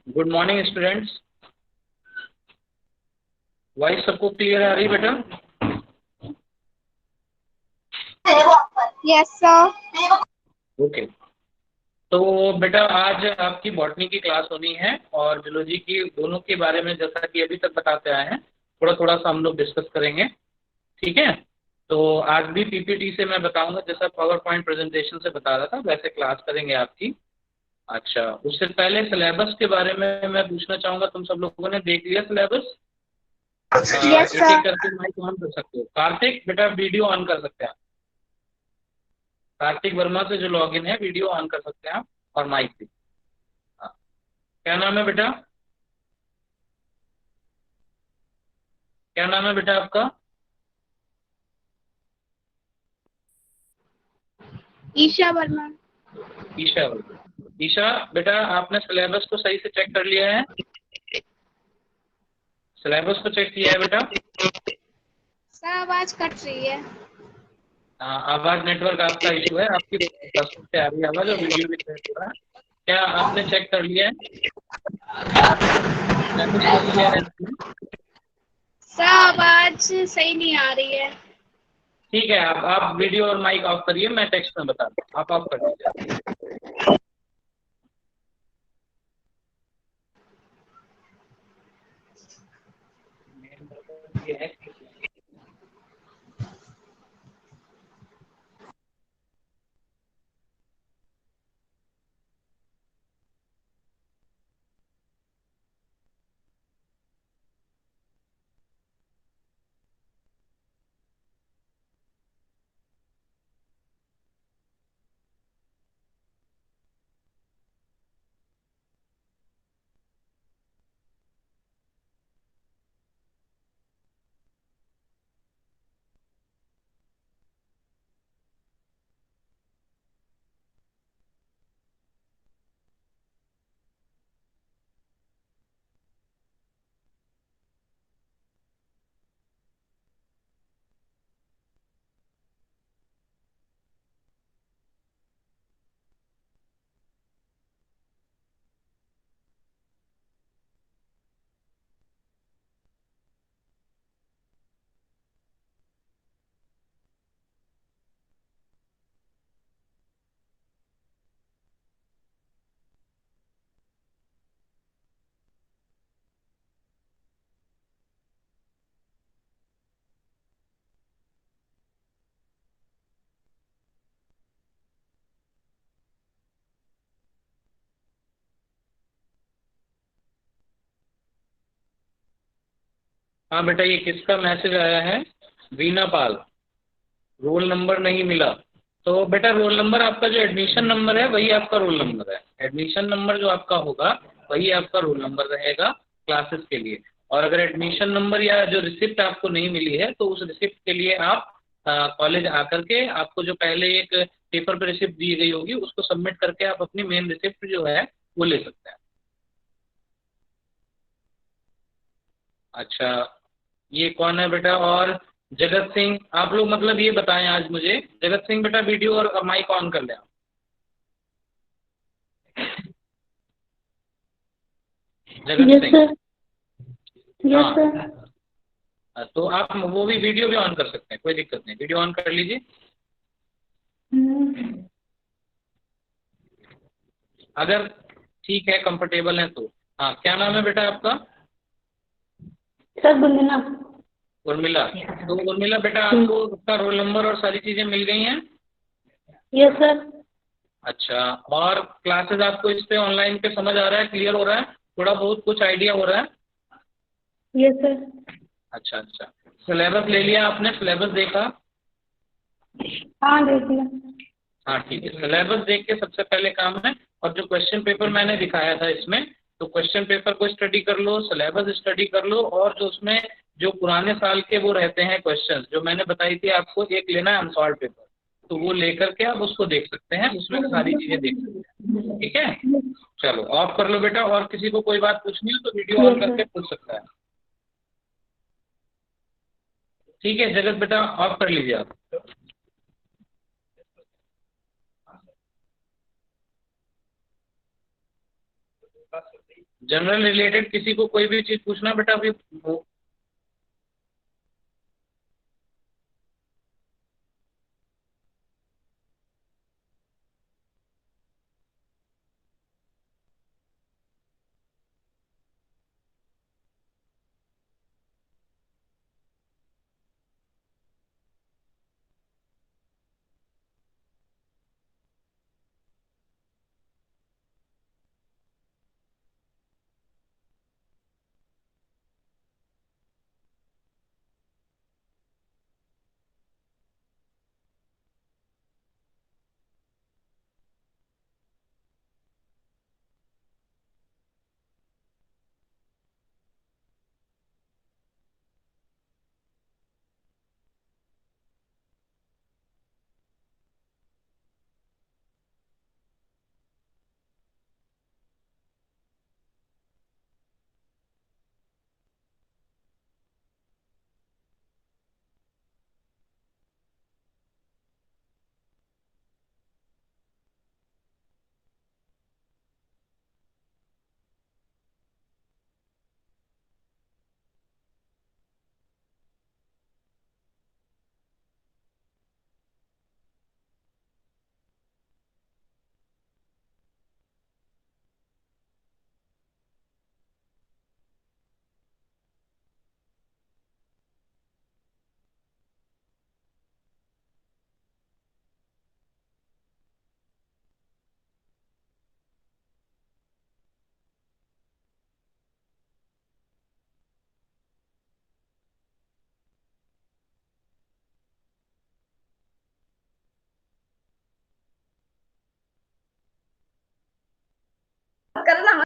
Good morning students. Voice सबको clear आ रही बेटा? Yes sir. ओके। तो बेटा आज आपकी बॉटनी की क्लास होनी है और जूलॉजी की, दोनों के बारे में जैसा कि अभी तक बताते आए हैं थोड़ा थोड़ा सा हम लोग डिस्कस करेंगे। ठीक है। तो आज भी पीपीटी से मैं बताऊंगा, जैसा पावर पॉइंट प्रेजेंटेशन से बता रहा था वैसे क्लास करेंगे आपकी। अच्छा, उससे पहले सिलेबस के बारे में मैं पूछना चाहूंगा, तुम सब लोगों ने देख लिया सिलेबस? यस एक एक सर। करके माइक ऑन कर सकते हो। कार्तिक बेटा वीडियो ऑन कर सकते हैं आप। कार्तिक वर्मा से जो लॉगिन है वीडियो ऑन कर सकते हैं आप और माइक भी। हाँ। क्या नाम है बेटा? क्या नाम है बेटा आपका? ईशा वर्मा। ईशा वर्मा। ईशा बेटा आपने सिलेबस को सही से चेक कर लिया है? सिलेबस को चेक किया है बेटा? सर आवाज कट रही है। आवाज नेटवर्क आपका इशू है, आपकी पासवर्ड से आ रही है आवाज और वीडियो भी चेक हो रहा है। क्या आपने चेक कर लिया है? सिलेबस देख लिया है आपने? सर आवाज सही नहीं आ रही है। ठीक है, आप वीडियो और माइक ऑफ करिए, मैं टेक्स्ट में बता दूँ, आप ऑफ कर दीजिए। मेन पर्पस ये है कि हाँ बेटा, ये किसका मैसेज आया है? वीना पाल। रोल नंबर नहीं मिला। तो बेटा रोल नंबर आपका जो एडमिशन नंबर है वही आपका रोल नंबर है। एडमिशन नंबर जो आपका होगा वही आपका रोल नंबर रहेगा क्लासेस के लिए। और अगर एडमिशन नंबर या जो रिसिप्ट आपको नहीं मिली है तो उस रिसिप्ट के लिए आप कॉलेज आकर के, आपको जो पहले एक पेपर पर रिसिप्ट दी गई होगी उसको सबमिट करके आप अपनी मेन रिसिप्ट जो है वो ले सकते हैं। अच्छा, ये कौन है बेटा? और जगत सिंह, आप लोग मतलब ये बताएं आज मुझे, जगत सिंह बेटा वीडियो और माइक ऑन कर लें आप। जगत यस सिंह। सर। यस हाँ, सर। तो आप वो भी वीडियो भी ऑन कर सकते हैं, कोई दिक्कत नहीं, वीडियो ऑन कर लीजिए अगर ठीक है, कंफर्टेबल है तो। हाँ, क्या नाम है बेटा आपका? सर गुंजना। उर्मिला। तो उर्मिला बेटा आपको उसका रोल नंबर और सारी चीज़ें मिल गई हैं? Yes sir. अच्छा, और क्लासेस आपको इस पे ऑनलाइन पे समझ आ रहा है, क्लियर हो रहा है, थोड़ा बहुत कुछ आइडिया हो रहा है? Yes sir. अच्छा अच्छा। सिलेबस ले लिया आपने? सिलेबस देखा? हाँ देख लिया। हाँ ठीक है, सिलेबस देख के सबसे पहले काम है, और जो क्वेश्चन पेपर मैंने दिखाया था इसमें, तो क्वेश्चन पेपर को स्टडी कर लो, सिलेबस स्टडी कर लो, और जो उसमें जो पुराने साल के वो रहते हैं क्वेश्चंस जो मैंने बताई थी आपको, एक लेना है अनसॉल्व पेपर, तो वो लेकर के आप उसको देख सकते हैं, उसमें सारी चीजें देख सकते हैं। ठीक है, चलो ऑफ कर लो बेटा, और किसी को कोई बात पूछनी हो तो वीडियो ऑन यस करके सर। पूछ सकता है। ठीक है जगत बेटा ऑफ कर लीजिए आप। जनरल रिलेटेड किसी को कोई भी चीज पूछना बेटा अभी करना।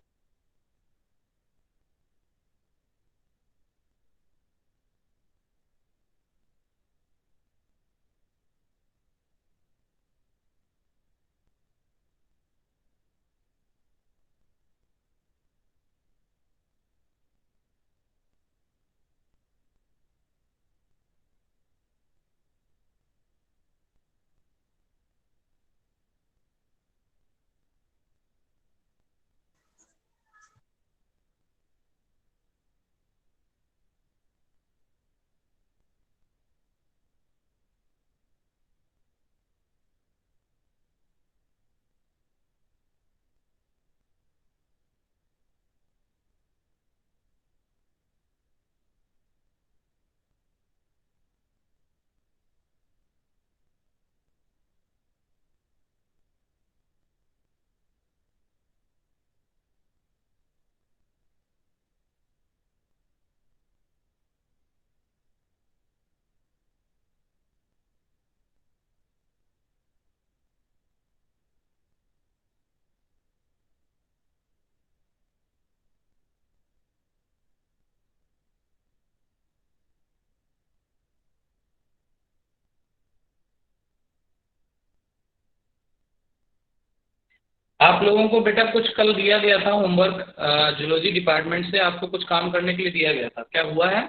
आप लोगों को बेटा कुछ कल दिया गया था होमवर्क जूलॉजी डिपार्टमेंट से, आपको कुछ काम करने के लिए दिया गया था, क्या हुआ है?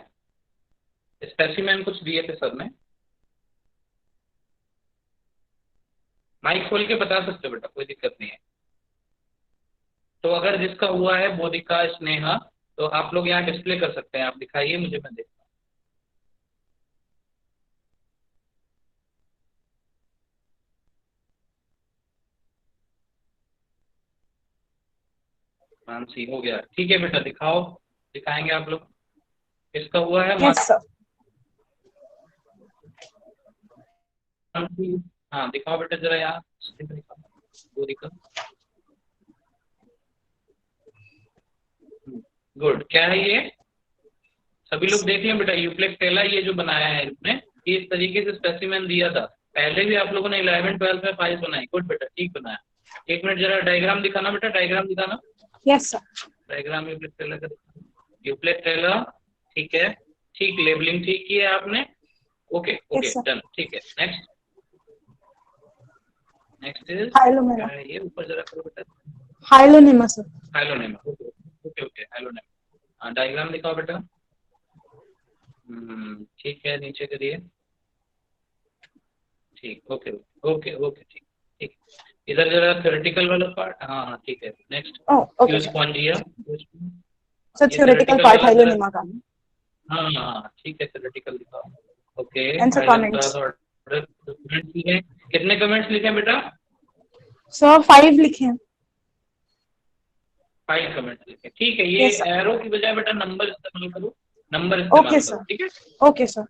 स्पेसिमेन कुछ दिए थे सर ने, माइक खोल के बता सकते हो बेटा, कोई दिक्कत नहीं है। तो अगर जिसका हुआ है बोधिका स्नेहा, तो आप लोग यहाँ डिस्प्ले कर सकते हैं, आप दिखाइए मुझे, मैं देखता हूँ। मानसी हो गया, ठीक है बेटा दिखाओ, दिखाएंगे आप लोग किसका हुआ है। Yes sir. मानसी, हाँ दिखाओ बेटा जरा यहाँ, बोधिका। गुड, क्या है ये? सभी लोग देख लें बेटा, यूप्लेक टेला ये जो बनाया है इसने, ये इस तरीके से स्पेसिमेन दिया था, पहले भी आप लोगों ने 11 12 में फाइल्स बनाई। गुड बेटा, ठीक बनाया। एक मिनट जरा डायग्राम दिखाना बेटा, डायग्राम दिखाना। Yes sir. डायग्राम यूप्लेक टेला का, यूप्लेक टेला, ठीक है, ठीक, लेबलिंग ठीक की है आपने, ओके ओके डन, ठीक है। Next, next is Hyalonema. ये ऊपर जरा करो बेटा, Hyalonema sir. Hyalonema, okay okay okay, Hyalonema. Diagram दिखाओ बेटा। ठीक है, नीचे करिए। ठीक, ओके ओके ओके, ठीक ठीक। इधर जरा थ्योरेटिकल वाला पार्ट, हाँ हाँ ठीक है। Next, Oh, okay, use sir. Spongia. So ये theoretical थ्योरेटिकल part वाला जरा, Hylonema का. हाँ हाँ हाँ, ठीक है, थ्योरेटिकल दिखाओ। Okay, And sir हाइलन comments. Class order comments लिखे, कितने कमेंट्स लिखे बेटा? So 5 लिखे हैं. 5 कमेंट्स लिखे, ठीक है। ये Yes, sir. एरो की बजाय बेटा नंबर इस्तेमाल करो, नंबर Okay, इस्तेमाल sir. करो, ठीक है। Okay, sir.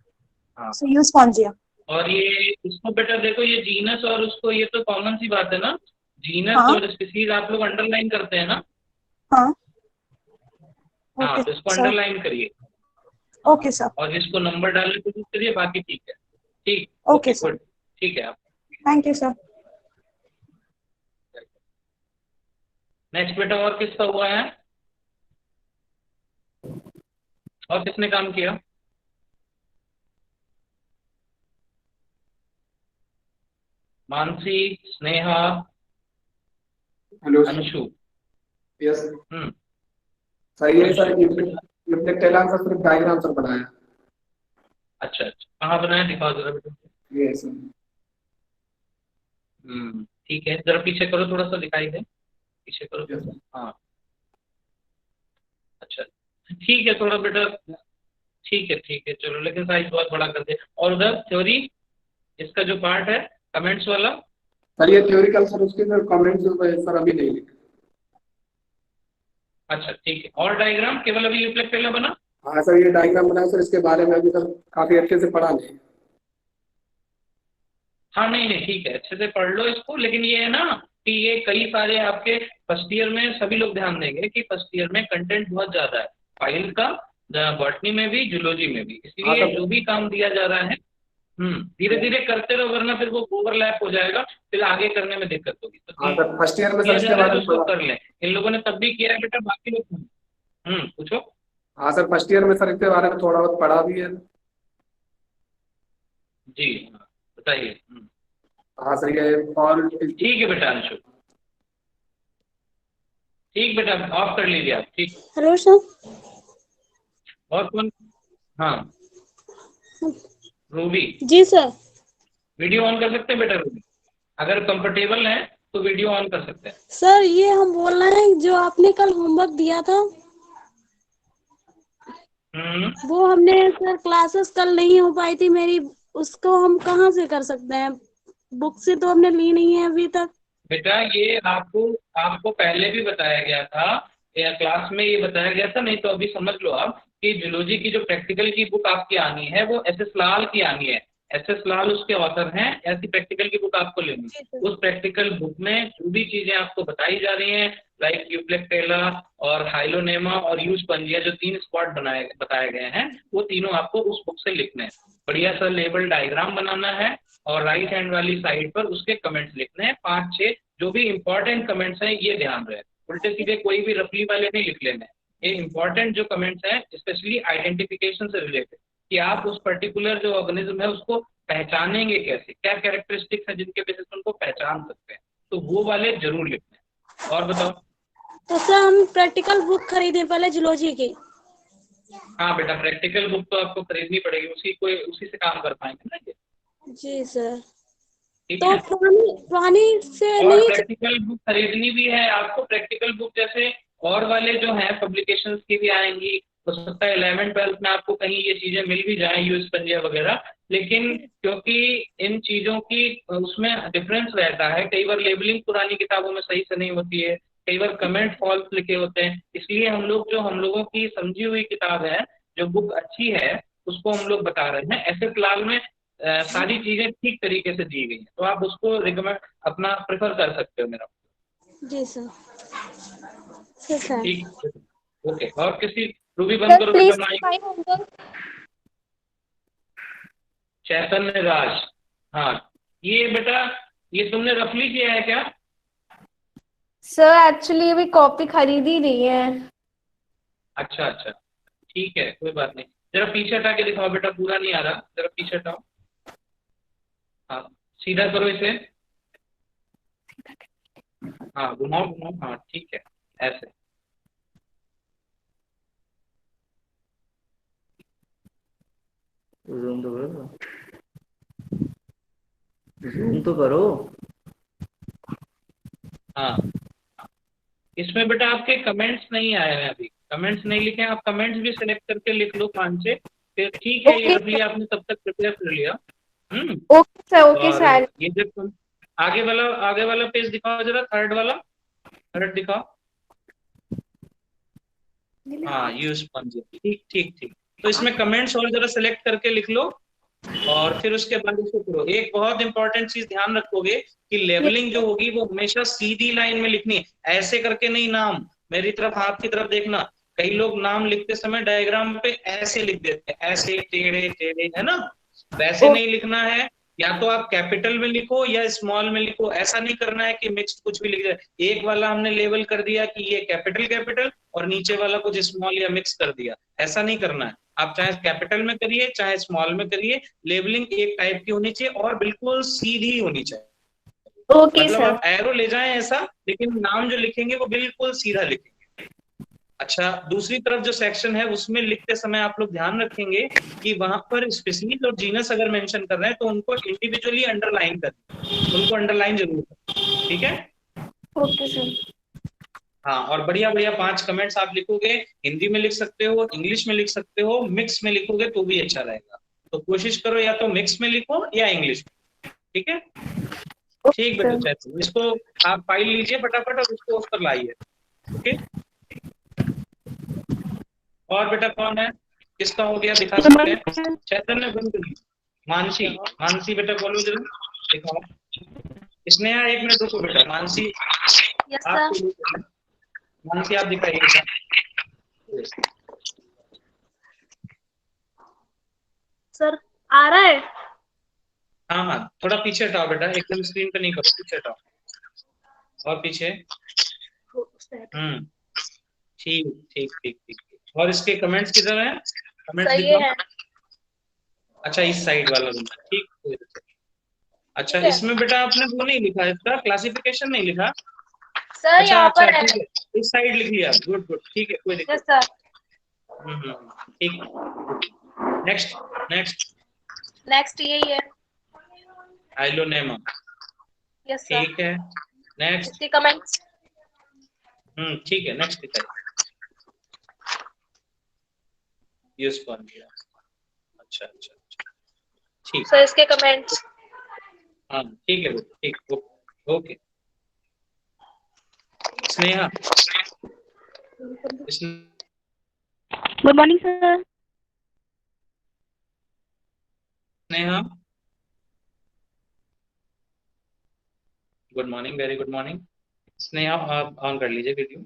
हाँ, So use Spongia. और ये इसको बेटा देखो, ये जीनस और उसको, ये तो कॉमन सी बात है ना, जीनस हाँ और स्पीसीज आप लोग अंडरलाइन करते हैं ना। हाँ. हाँ, Okay, तो इसको sir. अंडरलाइन करिए। Okay, sir. और जिसको नंबर डालने को करिए, बाकी ठीक है। ठीक, ओके Okay, sir. गुड, ठीक है। आप Thank you, sir. नेक्स्ट बेटा, और किसका हुआ है, और किसने काम किया? Mansi, Sneha, hello sir. Anshu. Yes hmm, sir, ये सर अंशु। यूप्लेक्टेलम का सिर्फ डायग्राम सर बनाया। अच्छा अच्छा, कहाँ बनाया, दिखाओ जरा बेटा। ये सर। ठीक है, जरा पीछे करो, थोड़ा सा दिखाई दे, पीछे करो यस थोड़ा सा। हाँ, अच्छा, ठीक है, थोड़ा बेटा, ठीक है, चलो, लेकिन साइज बहुत बड़ा कर दे। और उधर थ्योरी, इसका जो पार्ट है कमेंट्स वाला। सर ये थ्योरिकल सर, उसके सर कमेंट्स सर अभी नहीं लिखे। अच्छा ठीक है, और डायग्राम केवल अभी यूप्लेक्टेलम बना। हाँ सर, ये डायग्राम बनाया सर, इसके बारे में अभी सर काफी अच्छे से पढ़ा नहीं। हाँ नहीं नहीं, ठीक है, अच्छे से पढ़ लो इसको। लेकिन ये है ना कि ये कई सारे आपके फर्स्ट ईयर में सभी लोग ध्यान देंगे कि फर्स्ट ईयर में कंटेंट बहुत ज्यादा है फाइल का, बॉटनी में भी, जूलॉजी में भी, हाँ इसलिए सर। जो भी काम दिया जा रहा है धीरे धीरे करते रहो, वरना फिर वो ओवरलैप हो जाएगा, फिर आगे करने में दिक्कत होगी। तो हाँ सर, फर्स्ट ईयर में सर किया इसके जा रहा है बारे तो में उसको पढ़ा। कर लें, इन लोगों ने तब भी किया है बेटा, बाकी लोग पूछो। हाँ सर, फर्स्ट ईयर में सर इसके बारे में थोड़ा बहुत पढ़ा भी है। जी हाँ, बताइए। हाँ सर, ये और ठीक है बेटा अंशु, ठीक बेटा, ऑफ कर लीजिए आप, ठीक। Hello sir. और कौन? हाँ, रूबी, जी सर। वीडियो ऑन कर सकते हैं बेटा रूबी, अगर कंफर्टेबल है तो वीडियो ऑन कर सकते हैं। सर ये हम बोल रहे हैं जो आपने कल होमवर्क दिया था वो हमने सर क्लासेस कल नहीं हो पाई थी मेरी, उसको हम कहाँ से कर सकते हैं? बुक से तो हमने ली नहीं है अभी तक। बेटा ये आपको आपको पहले भी बताया गया था, या क्लास में ये बताया गया था, नहीं तो अभी समझ लो आप कि जूलॉजी की जो प्रैक्टिकल की बुक आपकी आनी है वो एस लाल की आनी है। एस लाल उसके ऑथर हैं, ऐसी प्रैक्टिकल की बुक आपको लेनी है। उस प्रैक्टिकल बुक में जो भी चीजें आपको बताई जा रही हैं, लाइक यूप्लेक्टेला और हाइलोनेमा और यूज पंजिया, जो 3 स्पॉट बताए गए हैं, वो तीनों आपको उस बुक से लिखने हैं। बढ़िया सा लेबल डायग्राम बनाना है, और राइट हैंड वाली साइड पर उसके कमेंट्स लिखने हैं, 5-6 जो भी इंपॉर्टेंट कमेंट्स हैं, ये ध्यान रहे, उल्टे सीधे कोई भी रफली वाले नहीं लिख लेने। ये इंपॉर्टेंट जो कमेंट्स हैं, स्पेशली आइडेंटिफिकेशन से रिलेटेड, कि आप उस पर्टिकुलर जो ऑर्गेनिज्म है उसको पहचानेंगे कैसे, क्या कैरेक्टरिस्टिक्स है जिनके बेसिस पर उनको पहचान सकते हैं, तो वो वाले जरूर लिखने हैं। और बताओ। तो सर हम प्रैक्टिकल बुक खरीदे पहले जूलॉजी की। हाँ बेटा, प्रैक्टिकल बुक तो आपको खरीदनी पड़ेगी, उसी से काम कर पाएंगे ना ये। जी सर। ठीक तो है, पुरानी से और नहीं प्रैक्टिकल बुक खरीदनी भी है आपको। प्रैक्टिकल बुक जैसे और वाले जो हैं पब्लिकेशंस की भी आएंगी, हो सकता है 11th-12th में आपको कहीं ये चीजें मिल भी जाएं, यूएस पंजिया वगैरह, लेकिन क्योंकि इन चीजों की उसमें डिफरेंस रहता है, कई बार लेबलिंग पुरानी किताबों में सही से नहीं होती है, कई बार कमेंट फॉल्स लिखे होते हैं, इसलिए हम लोगों की समझी हुई किताब है, जो बुक अच्छी है उसको हम लोग बता रहे हैं। ऐसे फिलहाल में सारी चीजें ठीक तरीके से दी गई हैं, तो आप उसको रिकमेंड अपना प्रेफर कर सकते हो मेरा। जी सर। ठीक है ठीक, ओके। और किसी, रूबी बंद करो बेटा माइक। चैतन्य राज, हाँ, ये बेटा ये तुमने रफली किया है क्या? सर एक्चुअली अभी कॉपी खरीद ही रही है। अच्छा अच्छा, ठीक है, कोई बात नहीं। जरा पीछे हटा के दिखाओ बेटा, पूरा नहीं आ रहा, जरा पीछे हटाओ। हाँ, सीधा करो इसे, हाँ घुमाओ घुमाओ, हाँ ठीक है, ऐसे। जूम तो करो, जूम तो करो। हाँ, इसमें बेटा आपके कमेंट्स नहीं आए हैं अभी, कमेंट्स नहीं लिखे हैं, आप कमेंट्स भी सिलेक्ट करके लिख लो 5 से, फिर ठीक है, ये ओके रफली आपने तब तक प्रिपेयर कर लिया। ओके सर, ओके और सर। ये जब तुम आगे वाला पेज दिखाओ जरा, थर्ड वाला, थर्ड दिखाओ। हाँ, यूज पंजी, ठीक ठीक ठीक। तो इसमें कमेंट्स और जरा सिलेक्ट करके लिख लो, और फिर उसके बाद इसको करो। एक बहुत इंपॉर्टेंट चीज ध्यान रखोगे कि लेवलिंग जो होगी वो हमेशा सीधी लाइन में लिखनी है, ऐसे करके नहीं। नाम मेरी तरफ, हाथ की तरफ देखना, कई लोग नाम लिखते समय डायग्राम पे ऐसे लिख देते हैं, ऐसे टेढ़े टेढ़े, है ना, वैसे नहीं लिखना है। या तो आप कैपिटल में लिखो या स्मॉल में लिखो, ऐसा नहीं करना है कि मिक्स कुछ भी लिख जाए। एक वाला हमने लेवल कर दिया कि ये कैपिटल कैपिटल, और नीचे वाला कुछ स्मॉल या मिक्स कर दिया, ऐसा नहीं करना है। आप चाहे कैपिटल में करिए चाहे स्मॉल में करिए, लेवलिंग एक टाइप की होनी चाहिए और बिल्कुल सीधी होनी चाहिए। ओके मतलब सर। आप एरो ले जाएं ऐसा, लेकिन नाम जो लिखेंगे वो बिल्कुल सीधा लिखेंगे। अच्छा, दूसरी तरफ जो सेक्शन है उसमें लिखते समय आप लोग ध्यान रखेंगे कि वहां पर स्पेसिफिक और जीनस अगर मेंशन कर रहे हैं तो उनको इंडिविजुअली अंडरलाइन कर, उनको अंडरलाइन जरूर कर, ठीक है। Okay sir. हाँ, और बढ़िया बढ़िया 5 कमेंट्स आप लिखोगे, हिंदी में लिख सकते हो, इंग्लिश में लिख सकते हो, मिक्स में लिखोगे तो भी अच्छा रहेगा। तो कोशिश करो या तो मिक्स में लिखो या इंग्लिश में, ठीक है। ठीक बेटा, चैतन्य, इसको आप फाइल लीजिए फटाफट और उसको उस पर लाइए, ओके। और बेटा कौन है, किसका हो गया, दिखा सकते हैं। चैतन्य बंद करिए। मानसी, मानसी बेटा बोलो जरा, दिखाओ। स्नेहा एक मिनट रुको बेटा, मानसी यस आप, सर। मानसी आप दिखाइए बेटा। सर आ रहा है? हाँ हाँ, थोड़ा पीछे हटाओ बेटा, एकदम स्क्रीन पे नहीं करो, पीछे हटाओ और पीछे। ठीक ठीक ठीक ठीक ठीक। और इसके कमेंट्स किधर हैं, कमेंट्स सही दिखाओ। है। अच्छा, इस साइड वाला रूम, ठीक है। अच्छा, ठीक है इसमें बेटा आपने वो नहीं लिखा, इसका क्लासिफिकेशन नहीं लिखा। सर, अच्छा यहाँ अच्छा, पर है। ठीक है, इस साइड लिख लिया, गुड गुड, ठीक है, कोई यस दिक्कत सर। नहीं। ठीक। Next, next. नेक्स्ट यही है। हाइलोनेमा, यस सर। ठीक है। नेक्स्ट। इसके कमेंट्स। ठीक है, नेक्स्ट दिखाइए। यूज कौन किया, अच्छा अच्छा अच्छा, ठीक। सर इसके कमेंट्स। हाँ ठीक है बेटा, ठीक, okay. Sneha, good morning sir. Sneha, good morning, very good morning. Sneha आप ऑन कर लीजिए वीडियो।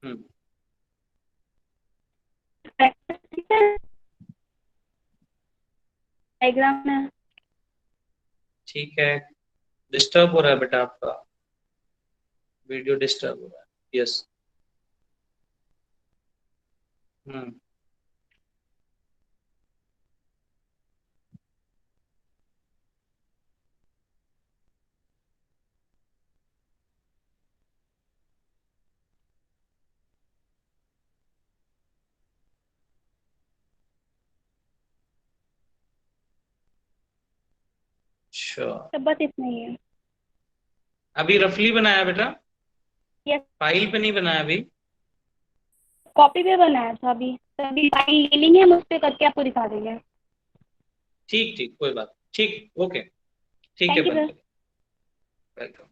हम्म, डायग्राम में ठीक है। डिस्टर्ब हो रहा है बेटा आपका, वीडियो डिस्टर्ब हो रहा है, यस। हम्म, अच्छा, सब बस इतना ही है। अभी रफली बनाया बेटा, यस, फाइल पे नहीं बनाया अभी। कॉपी पे बनाया था अभी, तभी फाइल ले लेंगे हम, उस पे करके आपको दिखा देंगे। ठीक ठीक, कोई बात, ठीक, ओके, ठीक है, थैंक यू बंद सर। करिए, वेलकम।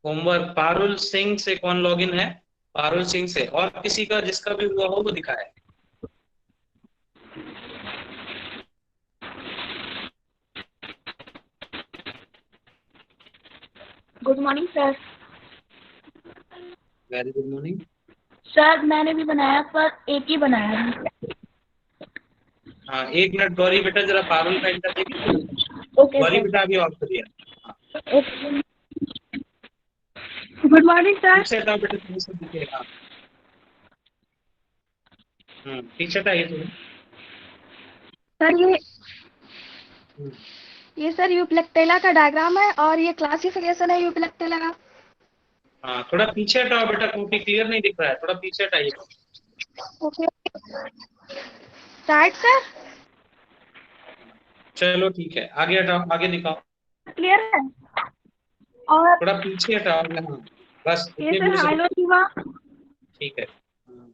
होमवर्क, पारुल सिंह से कौन लॉगिन है, पारुल सिंह से, और किसी का जिसका भी हुआ हो वो दिखाए। Good morning sir. Very good morning. Sir मैंने भी बनाया, पर एक ही बनाया है। हाँ, एक मिनट गौरी बेटा, जरा पारुल का इंटर देखिए। Okay Gauri sir. बेटा अभी ऑफ करिए। हाँ, गुड मॉर्निंग सर। पीछे हटाओ बेटा, तुम्हें सब दिखेगा। पीछे हटाइए थोड़ा। सर ये हम्म, ये सर यूप्लेक्टेला का डायग्राम है और ये क्लासिफिकेशन है यूप्लेक्टेला का। हाँ, थोड़ा पीछे हटाओ बेटा, कॉपी क्लियर नहीं दिख रहा है, थोड़ा पीछे हटाइए। Okay right sir. चलो ठीक है, आगे हटाओ, आगे दिखाओ, क्लियर है। और थोड़ा पीछे हटाओ। हाँ, बस ये इतनी सर दूर से दिखाओ। हाइलोनिमा, ठीक है। हाँ,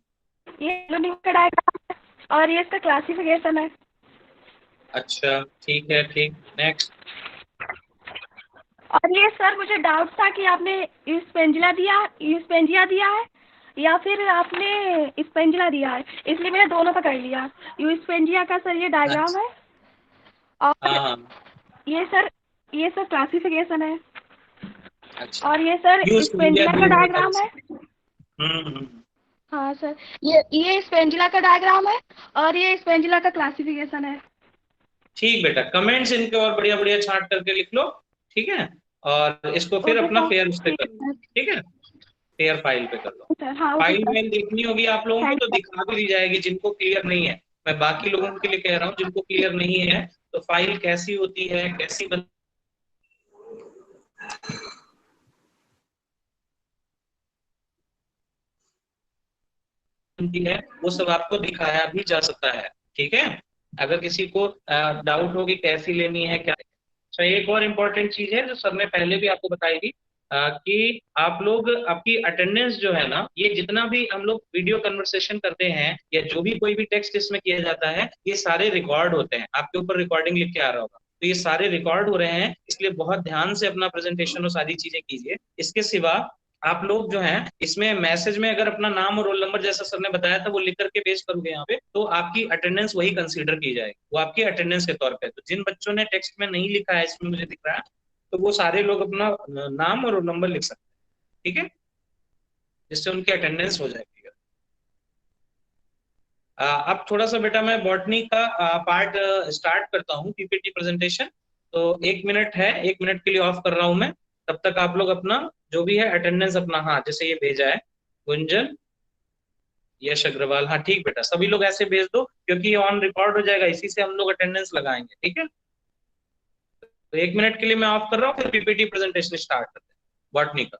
ये हाइलोनिमा का डायग्राम है और ये इसका क्लासिफिकेशन है। अच्छा ठीक है, ठीक, नेक्स्ट। और ये सर मुझे डाउट था कि आपने यूस्पेंजिया दिया है या फिर आपने स्पेंजिला दिया है, इसलिए मैंने दोनों पकड़ लिया। यूस्पेंजिया का सर ये डायग्राम है और हाँ हाँ, ये सर क्लासिफिकेशन है अच्छा, और ये सर यूज इंडिया स्पेंजिला का दिया होगा डायग्राम इसे। है। हम्म। हाँ सर, ये स्पेंजिला का डायग्राम है और ये स्पेंजिला का क्लासिफिकेशन है। ठीक बेटा, कमेंट्स इनके और बढ़िया बढ़िया छांट करके लिख लो, ठीक है। और इसको फिर ओके अपना सर, फेयर उस पे ठीक कर लो, है ठीक है, फेयर फाइल पे कर लो। सर। हाँ ओके फाइल सर, में देखनी होगी आप लोगों को थैंक तो दिखा भी दी जाएगी, जिनको क्लियर नहीं है। मैं बाकी लोगों के लिए कह रहा हूँ, जिनको क्लियर नहीं है तो फाइल कैसी होती है, कैसी बनती है, वो सब आपको दिखाया भी जा सकता है, ठीक है। अगर किसी को डाउट हो कि कैसी लेनी है क्या। अच्छा, एक और इम्पोर्टेंट चीज है जो सर ने पहले भी आपको बताई थी, कि आप लोग आपकी अटेंडेंस जो है ना, ये जितना भी हम लोग वीडियो कन्वर्सेशन करते हैं या जो भी कोई भी टेक्स्ट इसमें किया जाता है, ये सारे रिकॉर्ड होते हैं। आपके ऊपर रिकॉर्डिंग लिख के आ रहा होगा, तो ये सारे रिकॉर्ड हो रहे हैं, इसलिए बहुत ध्यान से अपना प्रेजेंटेशन और सारी चीजें कीजिए। इसके सिवा आप लोग जो हैं इसमें मैसेज में अगर अपना नाम और रोल नंबर जैसा सर ने बताया था वो लिख करके पेश करोगे यहाँ पे, तो आपकी अटेंडेंस वही कंसीडर की जाएगी, वो आपकी अटेंडेंस के तौर पे। तो जिन बच्चों ने टेक्स्ट में नहीं लिखा है, इसमें मुझे दिख रहा है, तो वो सारे लोग अपना नाम और रोल नंबर लिख सकते हैं, ठीक है, जिससे उनकी अटेंडेंस हो जाएगी। अब थोड़ा सा बेटा मैं बॉटनी का पार्ट स्टार्ट करता हूँ, पीपीटी प्रेजेंटेशन। तो 1 मिनट है, 1 मिनट के लिए ऑफ कर रहा हूँ मैं। तब तक आप लोग अपना जो भी है अटेंडेंस अपना, हाँ जैसे ये भेजा है गुंजन, यश अग्रवाल, हाँ ठीक बेटा, सभी लोग ऐसे भेज दो क्योंकि ये ऑन रिकॉर्ड हो जाएगा, इसी से हम लोग अटेंडेंस लगाएंगे, ठीक है। तो 1 मिनट के लिए मैं ऑफ कर रहा हूँ, फिर पीपीटी प्रेजेंटेशन स्टार्ट करते हैं बॉटनी का।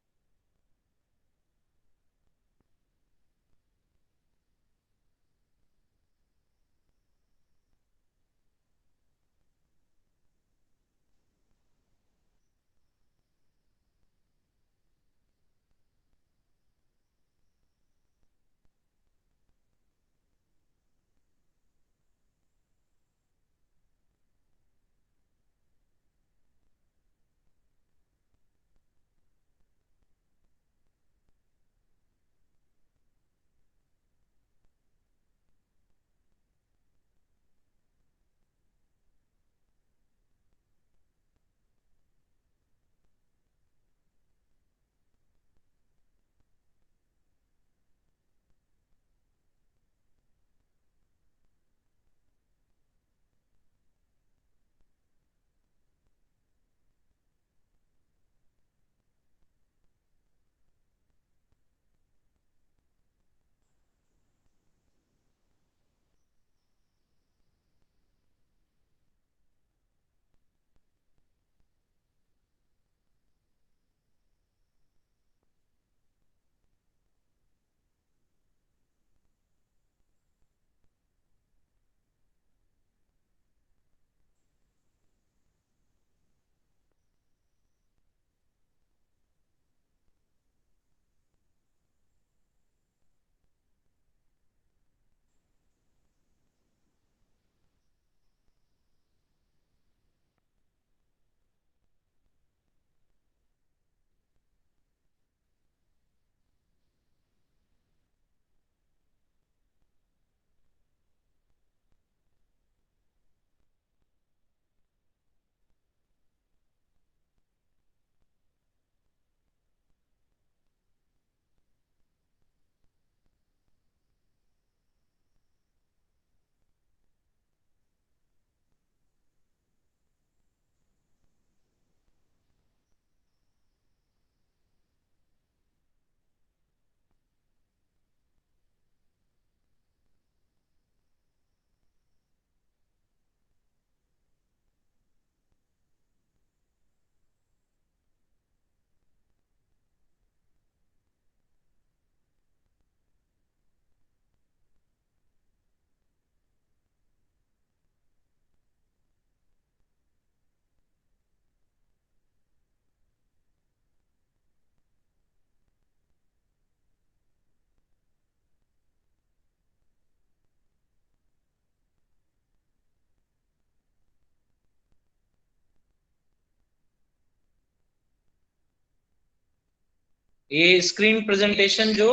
ये स्क्रीन प्रेजेंटेशन जो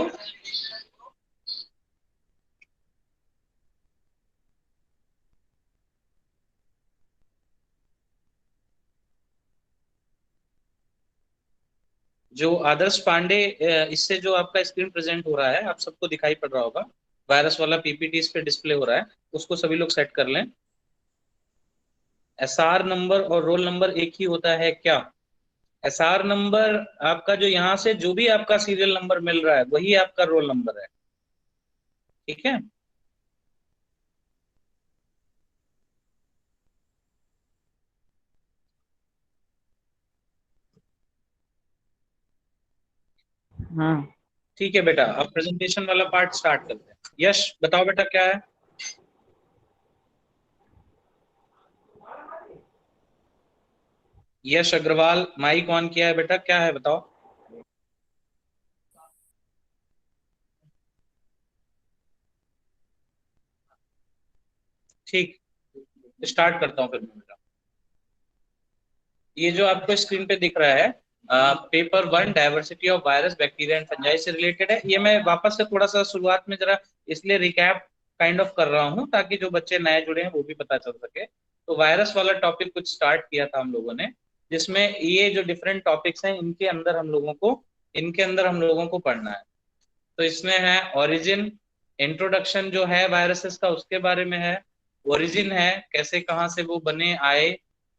आदर्श पांडे, इससे जो आपका स्क्रीन प्रेजेंट हो रहा है, आप सबको दिखाई पड़ रहा होगा, वायरस वाला पीपीटी इस पे डिस्प्ले हो रहा है, उसको सभी लोग सेट कर लें। एसआर नंबर और रोल नंबर एक ही होता है क्या? एसआर नंबर आपका जो यहाँ से जो भी आपका सीरियल नंबर मिल रहा है वही आपका रोल नंबर है, ठीक है? हाँ ठीक है बेटा, अब प्रेजेंटेशन वाला पार्ट स्टार्ट करते हैं। यश बताओ बेटा क्या है? यश अग्रवाल, माइक ऑन किया है बेटा, क्या है बताओ? ठीक, स्टार्ट करता हूँ फिर मैं बेटा। ये जो आपको स्क्रीन पे दिख रहा है paper 1 diversity of virus bacteria and fungi से रिलेटेड है। ये मैं वापस से थोड़ा सा शुरुआत में जरा इसलिए रिकैप काइंड ऑफ कर रहा हूँ ताकि जो बच्चे नए जुड़े हैं वो भी पता चल सके। तो वायरस वाला टॉपिक कुछ स्टार्ट किया था हम लोगों ने, जिसमें ये जो डिफरेंट टॉपिक्स हैं इनके अंदर हम लोगों को पढ़ना है। तो इसमें है ओरिजिन, इंट्रोडक्शन जो है वायरसेस का उसके बारे में है, ओरिजिन है कैसे कहाँ से वो बने आए,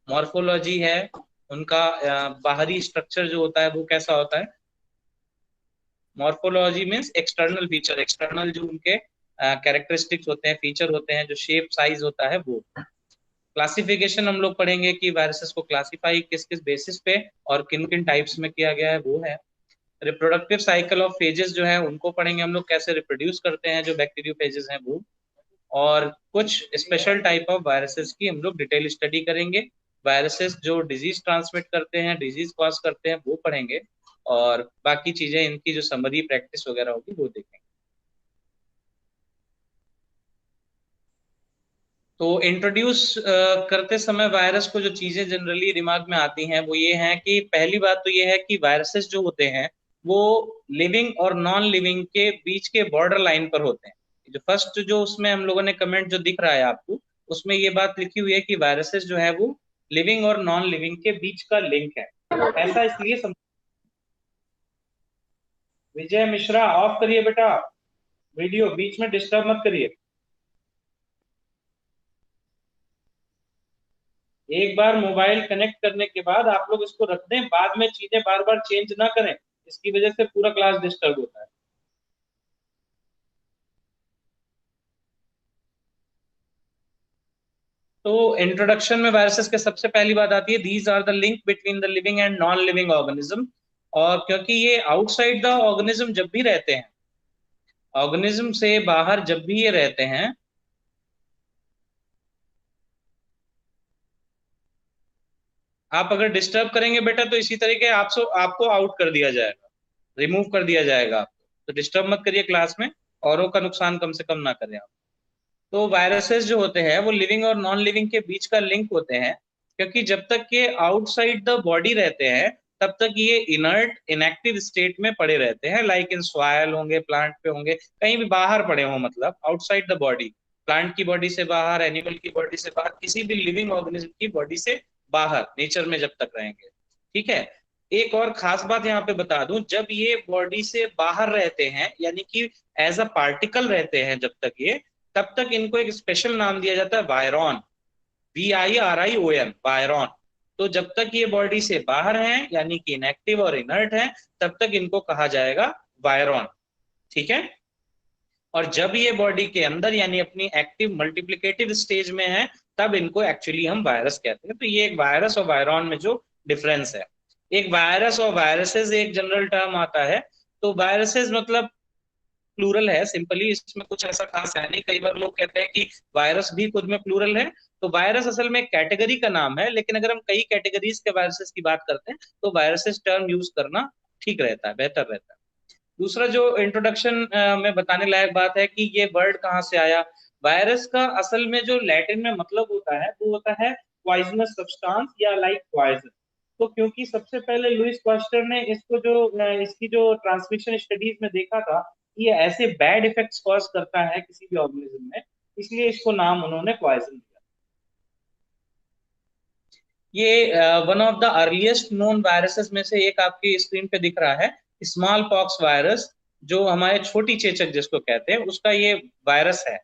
मॉर्फोलॉजी है उनका बाहरी स्ट्रक्चर जो होता है वो कैसा होता है। Morphology means external feature, external जो उनके कैरेक्टरिस्टिक्स होते हैं, फीचर होते हैं, जो शेप साइज होता है वो। क्लासिफिकेशन हम लोग पढ़ेंगे कि वायरसेस को क्लासिफाई किस किस बेसिस पे और किन किन टाइप्स में किया गया है वो है। रिप्रोडक्टिव साइकिल ऑफ फेजेस जो है उनको पढ़ेंगे हम लोग, कैसे रिप्रोड्यूस करते हैं जो बैक्टीरियो फेजेस हैं वो। और कुछ स्पेशल टाइप ऑफ वायरसेस की हम लोग डिटेल स्टडी करेंगे। वायरसेस जो डिजीज ट्रांसमिट करते हैं, डिजीज कॉज करते हैं वो पढ़ेंगे, और बाकी चीजें इनकी जो समरी प्रैक्टिस वगैरह होगी वो देखेंगे। तो इंट्रोड्यूस करते समय वायरस को जो चीजें जनरली दिमाग में आती हैं वो ये है कि पहली बात तो ये है कि वायरसेस जो होते हैं वो लिविंग और नॉन लिविंग के बीच के बॉर्डर लाइन पर होते हैं। जो फर्स्ट जो उसमें हम लोगों ने कमेंट जो दिख रहा है आपको, उसमें ये बात लिखी हुई है कि वायरसेस जो है वो लिविंग और नॉन लिविंग के बीच का लिंक है। ऐसा इसलिए विजय मिश्रा ऑफ करिए बेटा, वीडियो बीच में डिस्टर्ब मत करिए। एक बार मोबाइल कनेक्ट करने के बाद आप लोग इसको रख दें, बाद में चीजें बार बार चेंज ना करें, इसकी वजह से पूरा क्लास डिस्टर्ब होता है। तो इंट्रोडक्शन में वायरसेस के सबसे पहली बात आती है, these are the link between the living and non living organism. और क्योंकि ये आउटसाइड द ऑर्गेनिज्म जब भी रहते हैं, ऑर्गेनिज्म से बाहर जब भी ये रहते हैं, आप अगर डिस्टर्ब करेंगे बेटा तो इसी तरीके आपको आउट कर दिया जाएगा, रिमूव कर दिया जाएगा आपको। तो डिस्टर्ब मत करिए क्लास में, औरों का नुकसान कम से कम ना करें आप। तो वायरसेस जो होते हैं वो लिविंग और नॉन लिविंग के बीच का लिंक होते हैं, क्योंकि जब तक ये आउटसाइड द बॉडी रहते हैं तब तक ये इनर्ट इनएक्टिव स्टेट में पड़े रहते हैं, लाइक इन सॉइल होंगे, प्लांट पे होंगे, कहीं भी बाहर पड़े हों, मतलब आउटसाइड द बॉडी, प्लांट की बॉडी से बाहर, एनिमल की बॉडी से बाहर, किसी भी लिविंग ऑर्गेनिज्म की बॉडी से बाहर, नेचर में जब तक रहेंगे। ठीक है, एक और खास बात यहाँ पे बता दूं, जब ये बॉडी से बाहर रहते हैं यानी कि एज अ पार्टिकल रहते हैं जब तक ये, तब तक इनको एक स्पेशल नाम दिया जाता है वायरॉन, VIRION, वायरॉन। तो जब तक ये बॉडी से बाहर हैं यानी कि इनएक्टिव और इनर्ट हैं, तब तक इनको कहा जाएगा वायरॉन। ठीक है, और जब ये बॉडी के अंदर यानी अपनी एक्टिव मल्टीप्लिकेटिव स्टेज में है तब इनको एक्चुअली हम वायरस कहते हैं। तो ये एक वायरस और वायरॉन में जो डिफरेंस है। एक वायरस और वायरसेस एक जनरल टर्म आता है। तो वायरसेस मतलब प्लूरल है, सिंपली, इसमें कुछ ऐसा खास है नहीं। कई बार लोग कहते हैं कि वायरस भी खुद में प्लूरल है। तो वायरस असल में कैटेगरी का नाम है, लेकिन अगर हम कई कैटेगरीज के वायरसेस की बात करते हैं तो वायरसेस टर्म यूज करना ठीक रहता है, बेहतर रहता है। दूसरा जो इंट्रोडक्शन में बताने लायक बात है कि ये वर्ड कहाँ से आया। वायरस का असल में जो लैटिन में मतलब होता है वो होता है पॉइजनस सब्सटेंस या लाइक पॉइजन। तो क्योंकि सबसे पहले लुईस पास्टर ने इसको इसकी जो ट्रांसमिशन स्टडीज में देखा था, ये ऐसे बैड इफेक्ट्स कॉज करता है किसी भी ऑर्गेनिज्म में, इसलिए इसको नाम उन्होंने पॉइजन दिया। ये one of the earliest known viruses में से एक आपकी स्क्रीन पे दिख रहा है, स्मॉल पॉक्स वायरस, जो हमारे छोटी चेचक जिसको कहते हैं, उसका ये वायरस है।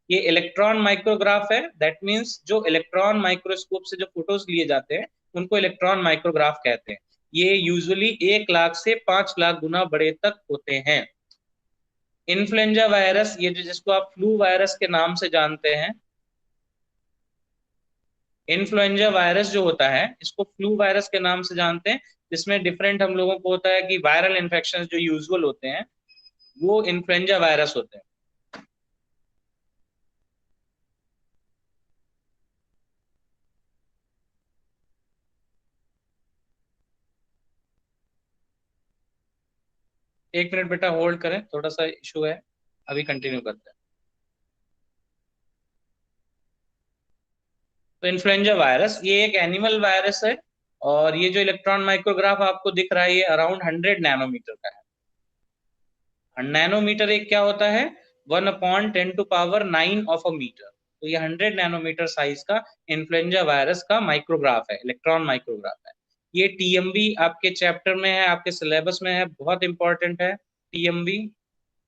ये इलेक्ट्रॉन माइक्रोग्राफ है, दैट मीन्स जो इलेक्ट्रॉन माइक्रोस्कोप से जो फोटोज लिए जाते हैं उनको इलेक्ट्रॉन माइक्रोग्राफ कहते हैं। ये यूजुअली 1 लाख से 5 लाख गुना बड़े तक होते हैं। इन्फ्लुएंजा वायरस, ये जिसको आप फ्लू वायरस के नाम से जानते हैं, इन्फ्लुएंजा वायरस जो होता है इसको फ्लू वायरस के नाम से जानते हैं, जिसमें डिफरेंट हम लोगों को होता है कि वायरल इन्फेक्शन जो यूजुअल होते हैं वो इन्फ्लुएंजा वायरस होते हैं। एक मिनट बेटा होल्ड करें, थोड़ा सा इशू है, अभी कंटिन्यू करते हैं। तो इन्फ्लुएंजा वायरस ये एक एनिमल वायरस है, और ये जो इलेक्ट्रॉन माइक्रोग्राफ आपको दिख रहा है ये अराउंड 100 नैनोमीटर का है। नैनोमीटर एक क्या होता है, 1/10⁹ ऑफ अ मीटर। तो ये 100 नैनोमीटर साइज का इन्फ्लुएंजा वायरस का माइक्रोग्राफ है, इलेक्ट्रॉन माइक्रोग्राफ है। ये टीएमवी आपके चैप्टर में है, आपके सिलेबस में है, बहुत इंपॉर्टेंट है। TMV,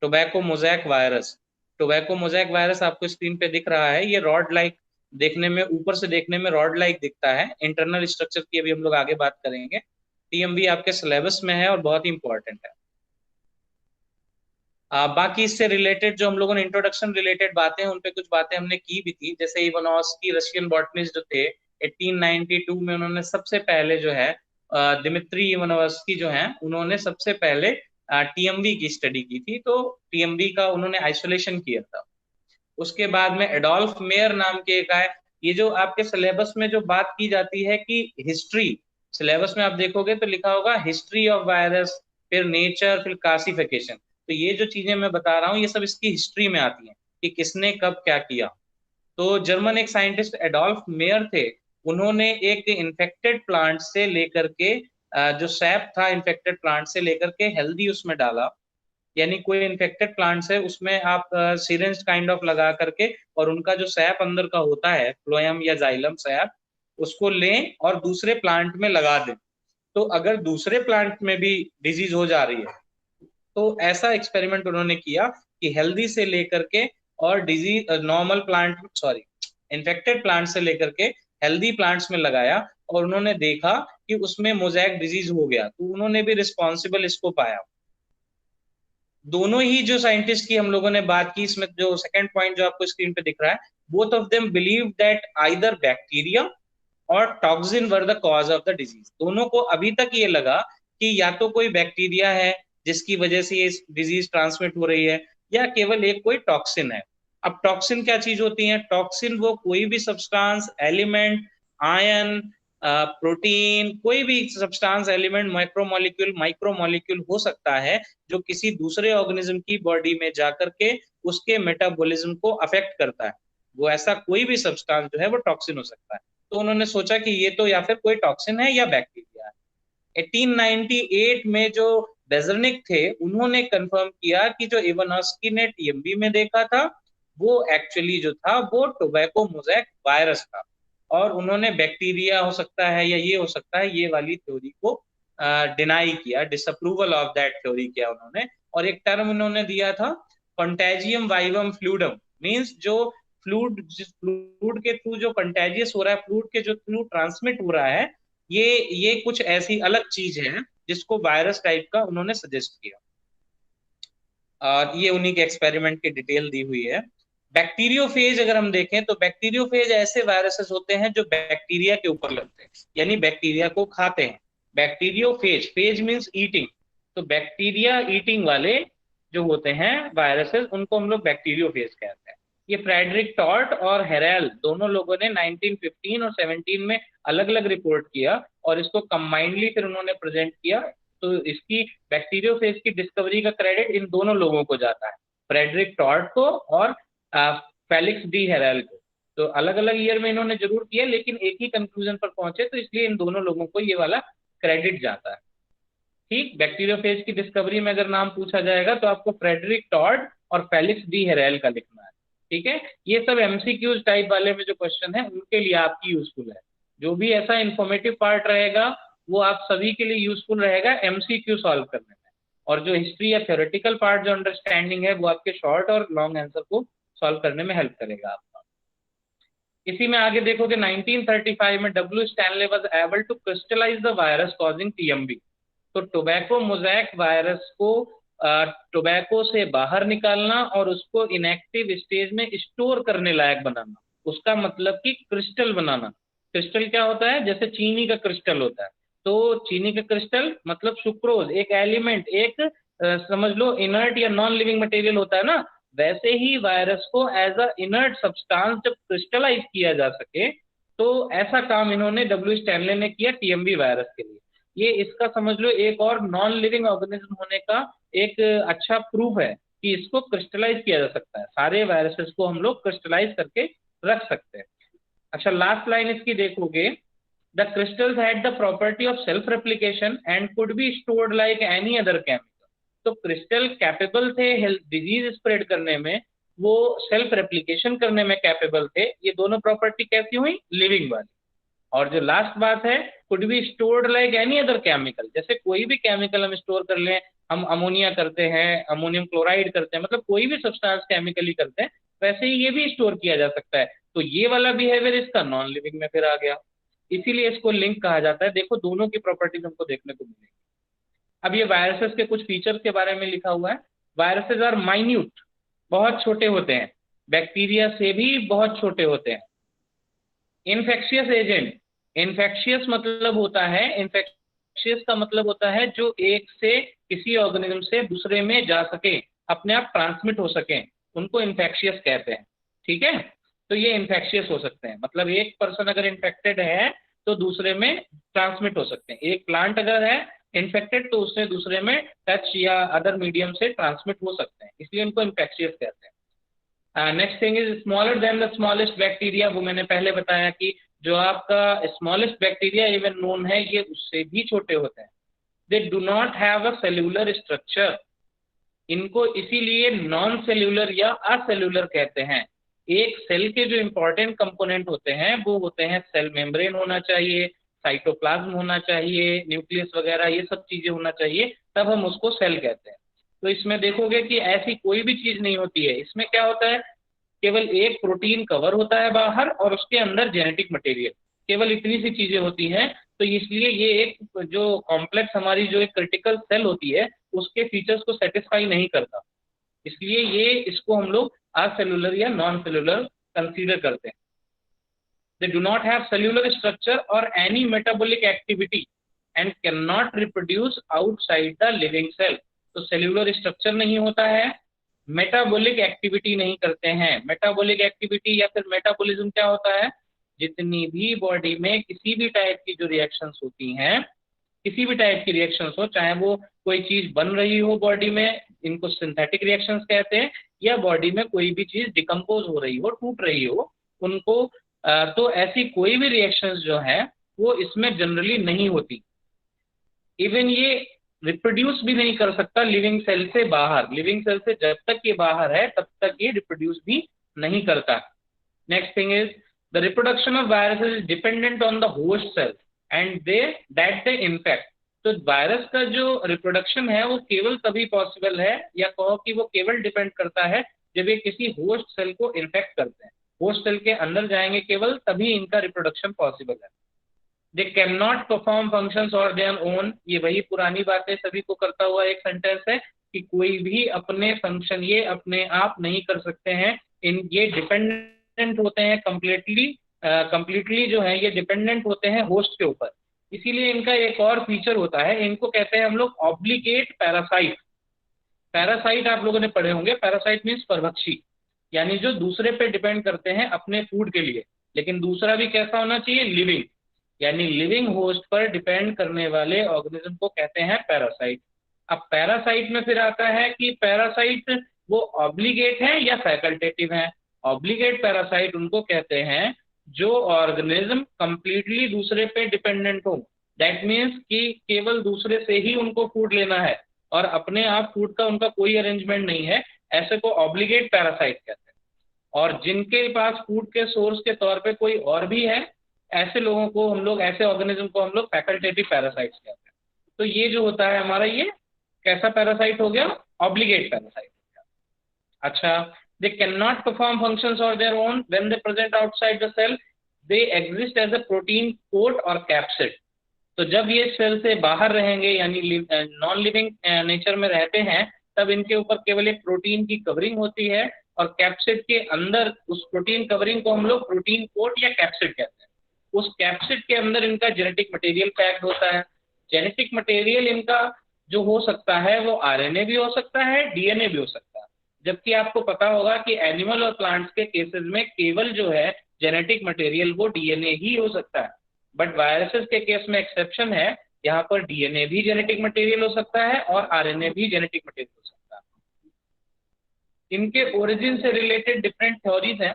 tobacco mosaic virus. Tobacco mosaic virus आपको स्क्रीन पे दिख रहा है, ये रॉड लाइक देखने में, ऊपर से देखने में रॉड लाइक दिखता है। इंटरनल स्ट्रक्चर की अभी हम लोग आगे बात करेंगे। टीएमवी आपके सिलेबस में है और बहुत इंपॉर्टेंट है। बाकी इससे रिलेटेड जो हम लोगों ने इंट्रोडक्शन रिलेटेड बातें, उन पे कुछ बातें हमने की भी थी। जैसे इवानोव्स्की रशियन बॉटनिस्ट जो थे, 1892 में उन्होंने सबसे पहले जो है दिमित्री इवानोव्स्की जो हैं, उन्होंने सबसे पहले टीएमवी की स्टडी की थी। तो टीएमवी का उन्होंने आइसोलेशन किया था। उसके बाद में एडोल्फ मेयर नाम के एक आए। ये जो आपके सिलेबस में जो बात की जाती है कि हिस्ट्री, सिलेबस में आप देखोगे तो लिखा होगा हिस्ट्री ऑफ वायरस, फिर नेचर, फिर क्लासिफिकेशन। तो ये जो चीजें मैं बता रहा हूँ ये सब इसकी हिस्ट्री में आती हैं कि किसने कब क्या किया। तो जर्मन एक साइंटिस्ट एडोल्फ मेयर थे, उन्होंने एक इन्फेक्टेड प्लांट से लेकर के जो सैप था इन्फेक्टेड प्लांट से लेकर के हेल्दी उसमें डाला। यानी कोई इन्फेक्टेड प्लांट्स है उसमें आप सिरिंज काइंड ऑफ लगा करके, और उनका जो सैप अंदर का होता है, फ्लोएम या जाइलम सैप, उसको लें और दूसरे प्लांट में लगा दें। तो अगर दूसरे प्लांट में भी डिजीज हो जा रही है, तो ऐसा एक्सपेरिमेंट उन्होंने किया कि हेल्दी से लेकर के और disease normal plant, sorry infected plant से लेकर के हेल्दी प्लांट्स में लगाया, और उन्होंने देखा कि उसमें मोज़ैक डिजीज हो गया। तो उन्होंने भी रिस्पॉन्सिबल इसको पाया। दोनों ही जो साइंटिस्ट की हम लोगों ने बात की, इसमें जो सेकंड पॉइंट जो आपको स्क्रीन पे दिख रहा है, both of them believe that either bacteria और toxin were the cause of the disease. दोनों को अभी तक ये लगा कि या तो कोई बैक्टीरिया है जिसकी वजह से ये डिजीज ट्रांसमिट हो रही है, या केवल एक कोई टॉक्सिन है। अब टॉक्सिन क्या चीज होती है? टॉक्सिन वो कोई भी सब्सटेंस, एलिमेंट, आयन, प्रोटीन, कोई भी सब्सटेंस, एलिमेंट, माइक्रोमोलिक्यूल हो सकता है जो किसी दूसरे ऑर्गेनिज्म की बॉडी में जाकर के उसके मेटाबॉलिज्म को अफेक्ट करता है। वो ऐसा कोई भी सब्सटेंस जो है वो टॉक्सिन हो सकता है। तो उन्होंने सोचा कि ये तो या फिर कोई टॉक्सिन है या बैक्टीरिया है। 1898 में जो बेजर्निक थे, उन्होंने कंफर्म किया कि जो इवानोव्स्की ने टीएमवी में देखा था वो एक्चुअली जो था वो टोबैको मोज़ैक वायरस था, और उन्होंने बैक्टीरिया हो सकता है या ये हो सकता है, ये वाली थ्योरी को डिनाई किया, डिसअप्रूवल ऑफ दैट थ्योरी किया उन्होंने। और एक टर्म उन्होंने दिया था कंटेजियम वाइवम फ्लूइडम, मींस जो फ्लूइड के थ्रू जो कंटेजियस हो रहा है, फ्लूइड के जो थ्रू ट्रांसमिट हो रहा है, ये कुछ ऐसी अलग चीज है जिसको वायरस टाइप का उन्होंने सजेस्ट किया। और ये उन्हीं के एक्सपेरिमेंट की डिटेल दी हुई है। बैक्टीरियोफेज अगर हम देखें तो बैक्टीरियोफेज ऐसे वायरसेस होते हैं जो बैक्टीरिया के ऊपर लगते हैं, यानी बैक्टीरिया को खाते हैं। बैक्टीरियोफेज, फेज मींस ईटिंग, तो बैक्टीरिया ईटिंग वाले जो होते हैं वायरसेस, उनको हम लोग बैक्टीरियोफेज कहते हैं। ये फ्रेडरिक टॉर्ट और हेरेल दोनों लोगों ने 1915 और 17 में अलग अलग रिपोर्ट किया, और इसको कंबाइंडली फिर उन्होंने प्रेजेंट किया। तो इसकी बैक्टीरियोफेज की डिस्कवरी का क्रेडिट इन दोनों लोगों को जाता है, फ्रेडरिक टॉर्ट को और फेलिक्स डी हेरेल को। तो अलग अलग ईयर में इन्होंने जरूर किया, लेकिन एक ही कंक्लूजन पर पहुंचे, तो इसलिए इन दोनों लोगों को ये वाला क्रेडिट जाता है। ठीक, बैक्टीरियोफेज की डिस्कवरी में अगर नाम पूछा जाएगा तो आपको फ्रेडरिक टॉड और फेलिक्स डी हेरेल का लिखना है। ठीक है, ये सब एमसीक्यूज टाइप वाले में जो क्वेश्चन है उनके लिए आपकी यूजफुल है। जो भी ऐसा इंफॉर्मेटिव पार्ट रहेगा वो आप सभी के लिए यूजफुल रहेगा एमसीक्यू सॉल्व करने में, और जो हिस्ट्री या थ्योरेटिकल पार्ट जो अंडरस्टैंडिंग है वो आपके शॉर्ट और लॉन्ग आंसर को सॉल्व करने में हेल्प करेगा आपका। इसी में आगे देखोगे 1935 में W Stanley was able to crystallise the virus causing TMV. तो टोबैको मोज़ैक वायरस को टोबैको से बाहर निकालना और उसको इनएक्टिव स्टेज में स्टोर करने लायक बनाना, उसका मतलब कि क्रिस्टल बनाना। क्रिस्टल क्या होता है, जैसे चीनी का क्रिस्टल होता है, तो चीनी का क्रिस्टल मतलब सुक्रोज एक एलिमेंट, एक समझ लो इनर्ट या नॉन लिविंग मटेरियल होता है ना, वैसे ही वायरस को एज अ इनर्ट सब्सटेंस जब क्रिस्टलाइज किया जा सके, तो ऐसा काम इन्होंने डब्ल्यू स्टैनले ने किया टीएमवी वायरस के लिए। ये इसका समझ लो एक और नॉन लिविंग ऑर्गेनिज्म होने का एक अच्छा प्रूफ है कि इसको क्रिस्टलाइज किया जा सकता है। सारे वायरसेस को हम लोग क्रिस्टलाइज करके रख सकते हैं। अच्छा, लास्ट लाइन इसकी देखोगे, the crystals had the property of self replication and could be stored like any other chemical. तो क्रिस्टल कैपेबल थे डिजीज स्प्रेड करने में, वो सेल्फ रेप्लिकेशन करने में कैपेबल थे। ये दोनों प्रॉपर्टी कैसी हुई, लिविंग वाली। और जो लास्ट बात है, could be stored like any other chemical, जैसे कोई भी केमिकल हम स्टोर कर लें, हम अमोनिया करते हैं, अमोनियम क्लोराइड करते हैं, मतलब कोई भी सब्सटेंस केमिकली करते हैं, वैसे ही ये भी स्टोर किया जा सकता है। तो ये वाला बिहेवियर इसका नॉन लिविंग में फिर आ गया, इसीलिए इसको लिंक कहा जाता है। देखो दोनों की प्रॉपर्टीज हमको देखने को मिलेगी। अब ये वायरसेस के कुछ फीचर्स के बारे में लिखा हुआ है। वायरसेस आर माइन्यूट, बहुत छोटे होते हैं, बैक्टीरिया से भी बहुत छोटे होते हैं। इन्फेक्शियस एजेंट, इन्फेक्शियस मतलब होता है, इन्फेक्शियस का मतलब होता है जो एक से किसी ऑर्गेनिज्म से दूसरे में जा सके, अपने आप ट्रांसमिट हो सके, उनको इन्फेक्शियस कहते हैं। ठीक है, तो ये इन्फेक्शियस हो सकते हैं, मतलब एक पर्सन अगर इन्फेक्टेड है तो दूसरे में ट्रांसमिट हो सकते हैं। एक प्लांट अगर है इन्फेक्टेड तो उससे दूसरे में टच या अदर मीडियम से ट्रांसमिट हो सकते हैं, इसलिए उनको इन्फेक्शियस कहते हैं। Next thing is smaller than the smallest bacteria. वो मैंने पहले बताया कि जो आपका स्मॉलेस्ट बैक्टीरिया इवन नोन है ये उससे भी छोटे होते हैं। They do not have a cellular structure, इनको इसीलिए नॉन सेल्यूलर या असेल्यूलर कहते हैं। एक सेल के जो इंपॉर्टेंट कंपोनेंट होते हैं वो होते हैं सेल मेम्ब्रेन होना चाहिए, साइटोप्लाज्म होना चाहिए, न्यूक्लियस वगैरह ये सब चीजें होना चाहिए, तब हम उसको सेल कहते हैं। तो इसमें देखोगे कि ऐसी कोई भी चीज नहीं होती है। इसमें क्या होता है, केवल एक प्रोटीन कवर होता है बाहर और उसके अंदर जेनेटिक मटेरियल, केवल इतनी सी चीजें होती हैं। तो इसलिए ये एक जो कॉम्प्लेक्स हमारी जो एक क्रिटिकल सेल होती है उसके फीचर्स को सेटिस्फाई नहीं करता, इसलिए ये इसको हम लोग असेल्युलर या नॉन सेल्युलर कंसीडर करते हैं। They do not have cellular structure और any metabolic activity and can not reproduce outside the living cell. तो सेल्युलर स्ट्रक्चर नहीं होता है, मेटाबॉलिक एक्टिविटी नहीं करते हैं। मेटाबॉलिक एक्टिविटी या फिर मेटाबॉलिज्म क्या होता है, जितनी भी बॉडी में किसी भी टाइप की जो रिएक्शंस होती हैं, किसी भी टाइप की रिएक्शंस हो, चाहे वो कोई चीज बन रही हो बॉडी में, इनको सिंथेटिक रिएक्शंस कहते हैं, या बॉडी में कोई भी चीज डिकम्पोज हो रही हो, टूट रही हो, उनको तो ऐसी कोई भी रिएक्शंस जो है वो इसमें जनरली नहीं होती। इवन ये रिप्रोड्यूस भी नहीं कर सकता लिविंग सेल से बाहर, लिविंग सेल से जब तक ये बाहर है तब तक ये रिप्रोड्यूस भी नहीं करता। Next thing is the reproduction of viruses is dependent on the host cell and they infect. तो वायरस का जो रिप्रोडक्शन है वो केवल तभी पॉसिबल है, या कहो कि वो केवल डिपेंड करता है जब ये किसी होस्ट सेल को इन्फेक्ट करते हैं, होस्ट सेल के अंदर जाएंगे केवल तभी इनका रिप्रोडक्शन पॉसिबल है। दे can not perform functions on their own, ये वही पुरानी बातें सभी को करता हुआ एक सेंटेंस है कि कोई भी अपने फंक्शन ये अपने आप नहीं कर सकते हैं, ये डिपेंडेंट होते हैं कंप्लीटली जो है ये डिपेंडेंट होते हैं होस्ट के ऊपर। इसीलिए इनका एक और फीचर होता है, इनको कहते हैं हम लोग ऑब्लिगेट पैरासाइट। पैरासाइट आप लोगों ने पढ़े होंगे, पैरासाइट मीन्स परभक्षी, यानी जो दूसरे पे डिपेंड करते हैं अपने फूड के लिए, लेकिन दूसरा भी कैसा होना चाहिए, लिविंग, यानी लिविंग होस्ट पर डिपेंड करने वाले ऑर्गेनिज्म को कहते हैं पैरासाइट। अब पैरासाइट में फिर आता है कि पैरासाइट वो ऑब्लिगेट है या फैकल्टेटिव है। ऑब्लिगेट पैरासाइट उनको कहते हैं जो ऑर्गेनिज्म कंप्लीटली दूसरे पे डिपेंडेंट हो, दैट मीन्स कि केवल दूसरे से ही उनको फूड लेना है और अपने आप फूड का उनका कोई अरेंजमेंट नहीं है, ऐसे को ऑब्लिगेट पैरासाइट कहते हैं। और जिनके पास फूड के सोर्स के तौर पे कोई और भी है, ऐसे लोगों को हम लोग, ऐसे ऑर्गेनिज्म को हम लोग फैकल्टेटिव पैरासाइट्स कहते हैं। तो ये जो होता है हमारा, ये कैसा पैरासाइट हो गया? ऑब्लिगेट पैरासाइट हो गया। अच्छा, they can not perform functions on their own when they present outside the cell, they exist as a protein coat और कैप्सिड। तो जब ये सेल से बाहर रहेंगे, यानी नॉन लिविंग नेचर में रहते हैं, तब इनके ऊपर केवल एक प्रोटीन की कवरिंग होती है और कैप्सिड के अंदर उस प्रोटीन कवरिंग को हम लोग प्रोटीन कोट या कैप्सिड कहते हैं। उस कैप्सिड के अंदर इनका जेनेटिक मटेरियल पैक्ड होता है। जेनेटिक मटेरियल इनका जो हो सकता है वो आरएनए भी हो सकता है, डीएनए भी हो सकता है। जबकि आपको पता होगा कि एनिमल और प्लांट्स के केसेस में केवल जो है जेनेटिक मटेरियल वो डीएनए ही हो सकता है, बट वायरसेस के केस में एक्सेप्शन है, यहाँ पर डीएनए भी जेनेटिक मटेरियल हो सकता है और आरएनए भी जेनेटिक मटेरियल हो सकता है। इनके ओरिजिन से रिलेटेड डिफरेंट थ्योरीज हैं।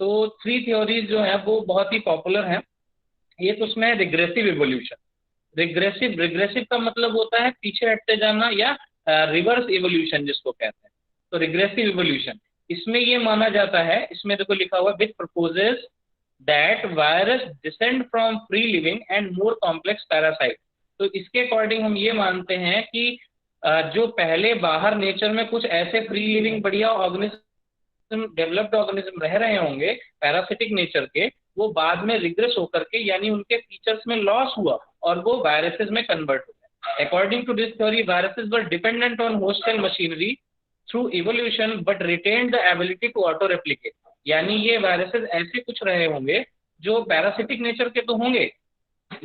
तो 3 थ्योरीज जो है वो बहुत ही पॉपुलर हैं। एक उसमें रिग्रेसिव इवोल्यूशन। रिग्रेसिव का मतलब होता है पीछे हटते जाना या रिवर्स इवोल्यूशन जिसको कहते हैं। तो रिग्रेसिव इवोल्यूशन, इसमें ये माना जाता है, इसमें देखो लिखा हुआ which proposes that virus descend from free living and more complex parasite. तो इसके अकॉर्डिंग हम ये मानते हैं कि जो पहले बाहर नेचर में कुछ ऐसे फ्री लिविंग बढ़िया ऑर्गेनिज्म, डेवलप्ड ऑर्गेनिज्म रह रहे होंगे पैरासिटिक नेचर के, वो बाद में रिग्रेस होकर के, यानी उनके फीचर्स में लॉस हुआ और वो वायरसेस में कन्वर्ट हो गए। According to this theory, viruses were dependent on host cell machinery through evolution but retained the ability to auto replicate. यानी ये वायरसेस ऐसे कुछ रहे होंगे जो पैरासिटिक नेचर के तो होंगे,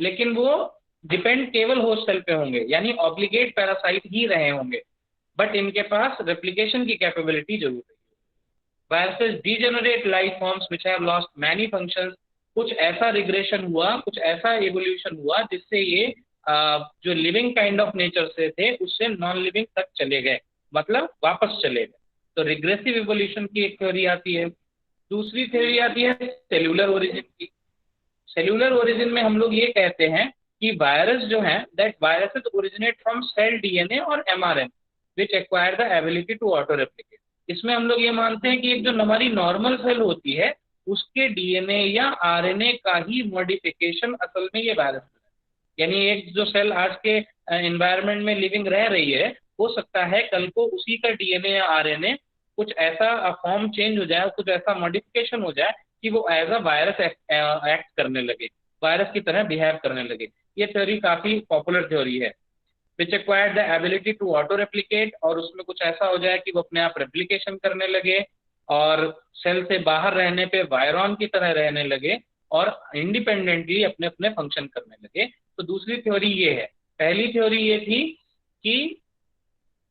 लेकिन वो डिपेंड केवल होस्ट सेल पे होंगे, यानी ऑब्लिगेट पैरासाइट ही रहे होंगे, बट इनके पास रेप्लिकेशन की कैपेबिलिटी जरूर है। Viruses degenerate life forms which have lost many functions. कुछ ऐसा रिग्रेशन हुआ, कुछ ऐसा इवोल्यूशन हुआ जिससे ये जो लिविंग काइंड ऑफ नेचर से थे उससे नॉन लिविंग तक चले गए, मतलब वापस चले गए। तो रिग्रेसिव इवोल्यूशन की एक थ्योरी आती है। दूसरी थ्योरी आती है सेल्यूलर ओरिजिन की। सेल्यूलर ओरिजिन में हम लोग ये कहते हैं कि वायरस जो है, that viruses originate from cell DNA और mRNA which acquire the ability to auto replicate. इसमें हम लोग ये मानते हैं कि एक जो हमारी नॉर्मल सेल होती है उसके डीएनए या आरएनए का ही मॉडिफिकेशन असल में ये वायरस है। यानी एक जो सेल आज के एनवायरनमेंट में लिविंग रह रही है, हो सकता है कल को उसी का डीएनए या आरएनए कुछ ऐसा फॉर्म चेंज हो जाए, कुछ ऐसा मॉडिफिकेशन हो जाए कि वो एज अ वायरस एक्ट करने लगे, वायरस की तरह बिहेव करने लगे। ये थ्योरी काफी पॉपुलर थ्योरी है। which acquired the ability to auto replicate, और उसमें कुछ ऐसा हो जाए कि वो अपने आप रेप्लिकेशन करने लगे और सेल से बाहर रहने पे वायरॉन की तरह रहने लगे और इंडिपेंडेंटली अपने अपने फंक्शन करने लगे। तो दूसरी थ्योरी ये है। पहली थ्योरी ये थी कि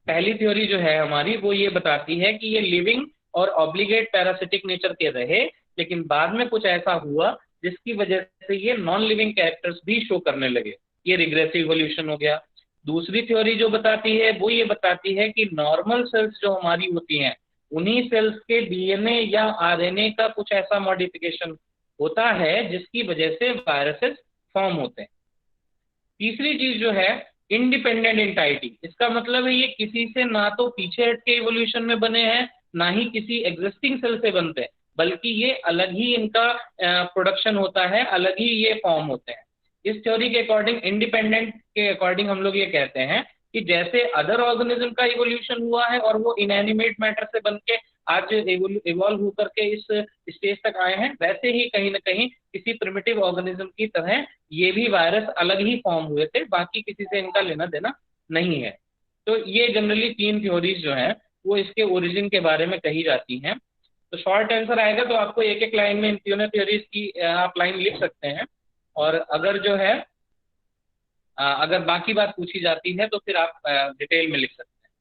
पहली थ्योरी जो है हमारी वो ये बताती है कि ये लिविंग और ऑब्लिगेट पैरासिटिक नेचर के रहे, लेकिन बाद में कुछ ऐसा हुआ जिसकी वजह से ये नॉन लिविंग कैरेक्टर्स भी शो करने लगे। ये रिग्रेसिव इवोल्यूशन हो गया। दूसरी थ्योरी जो बताती है वो ये बताती है कि नॉर्मल सेल्स जो हमारी होती हैं उन्हीं सेल्स के डीएनए या आरएनए का कुछ ऐसा मॉडिफिकेशन होता है जिसकी वजह से वायरसेस फॉर्म होते हैं। तीसरी चीज जो है इंडिपेंडेंट एंटाइटी। इसका मतलब है ये किसी से ना तो पीछे हट के इवोल्यूशन में बने हैं, ना ही किसी एग्जिस्टिंग सेल से बनते हैं, बल्कि ये अलग ही इनका प्रोडक्शन होता है, अलग ही ये फॉर्म होते हैं। इस थ्योरी के अकॉर्डिंग, इंडिपेंडेंट के अकॉर्डिंग हम लोग ये कहते हैं कि जैसे अदर ऑर्गेनिज्म का इवोल्यूशन हुआ है और वो इनएनिमेट मैटर से बनके आज इवॉल्व होकर के इस स्टेज तक आए हैं, वैसे ही कहीं ना कहीं किसी प्रिमिटिव ऑर्गेनिज्म की तरह ये भी वायरस अलग ही फॉर्म हुए थे, बाकी किसी से इनका लेना देना नहीं है। तो ये जनरली 3 थ्योरीज जो हैं वो इसके ओरिजिन के बारे में कही जाती हैं। तो शॉर्ट आंसर आएगा तो आपको एक एक लाइन में इन तीनों थ्योरीज की आप लाइन लिख सकते हैं, और अगर जो है अगर बाकी बात पूछी जाती है तो फिर आप डिटेल में लिख सकते हैं।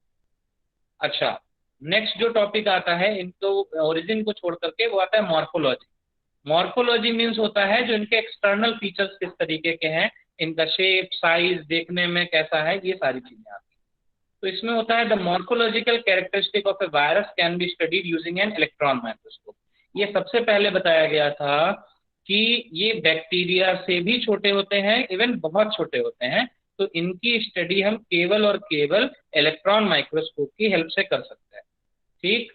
अच्छा, नेक्स्ट जो टॉपिक आता है इनको ओरिजिन को छोड़ करके वो आता है मॉर्फोलॉजी। मॉर्फोलॉजी मीन्स होता है जो इनके एक्सटर्नल फीचर्स किस तरीके के हैं, इनका शेप, साइज, देखने में कैसा है, ये सारी चीजें आती हैं। तो इसमें होता है the morphological characteristic of A virus can be studied using an electron microscope. ये सबसे पहले बताया गया था कि ये बैक्टीरिया से भी छोटे होते हैं, इवन बहुत छोटे होते हैं। तो इनकी स्टडी हम केवल और केवल इलेक्ट्रॉन माइक्रोस्कोप की हेल्प से कर सकते हैं। ठीक।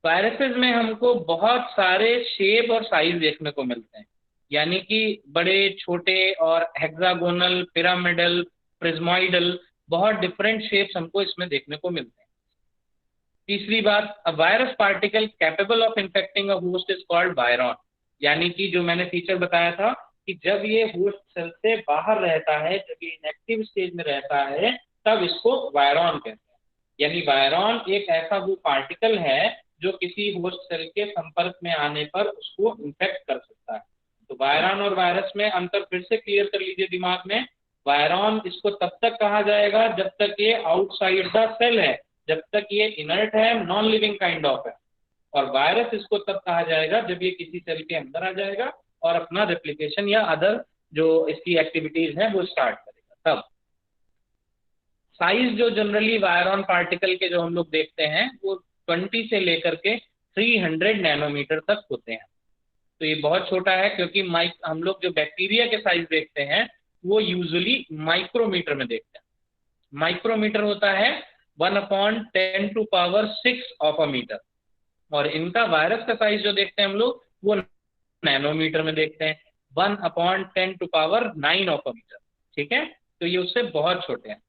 वायरसेस में हमको बहुत सारे शेप और साइज देखने को मिलते हैं, यानी कि बड़े, छोटे और हेक्सागोनल, पिरामिडल, प्रिज्मोइडल, बहुत डिफरेंट शेप्स हमको इसमें देखने को मिलते हैं। तीसरी बात, a virus particle capable of infecting a host is called virion, यानी कि जो मैंने फीचर बताया था कि जब ये होस्ट सेल से बाहर रहता है, जब ये इनएक्टिव स्टेज में रहता है, तब इसको वायरॉन कहते हैं। यानी वायरॉन एक ऐसा वो पार्टिकल है जो किसी होस्ट सेल के संपर्क में आने पर उसको इन्फेक्ट कर सकता है। तो वायरॉन और वायरस में अंतर फिर से क्लियर कर लीजिए दिमाग में। वायरॉन इसको तब तक कहा जाएगा जब तक ये आउटसाइड द सेल है, जब तक ये इनर्ट है, नॉन लिविंग काइंड ऑफ है। और वायरस इसको तब कहा जाएगा जब ये किसी सेल के अंदर आ जाएगा और अपना रेप्लिकेशन या अदर जो इसकी एक्टिविटीज हैं वो स्टार्ट करेगा। तब साइज जो जनरली वायरॉन पार्टिकल के जो हम लोग देखते हैं वो 20 से लेकर के 300 नैनोमीटर तक होते हैं। तो ये बहुत छोटा है, क्योंकि हम लोग जो बैक्टीरिया के साइज देखते हैं वो यूजुअली माइक्रोमीटर में देखते हैं। माइक्रोमीटर होता है 1/10⁶ ऑफ अ मीटर, और इनका वायरस का साइज जो देखते हैं हम लोग वो नैनोमीटर में देखते हैं, 1/10⁹ ऑफ अ मीटर। ठीक है, तो ये उससे बहुत छोटे हैं,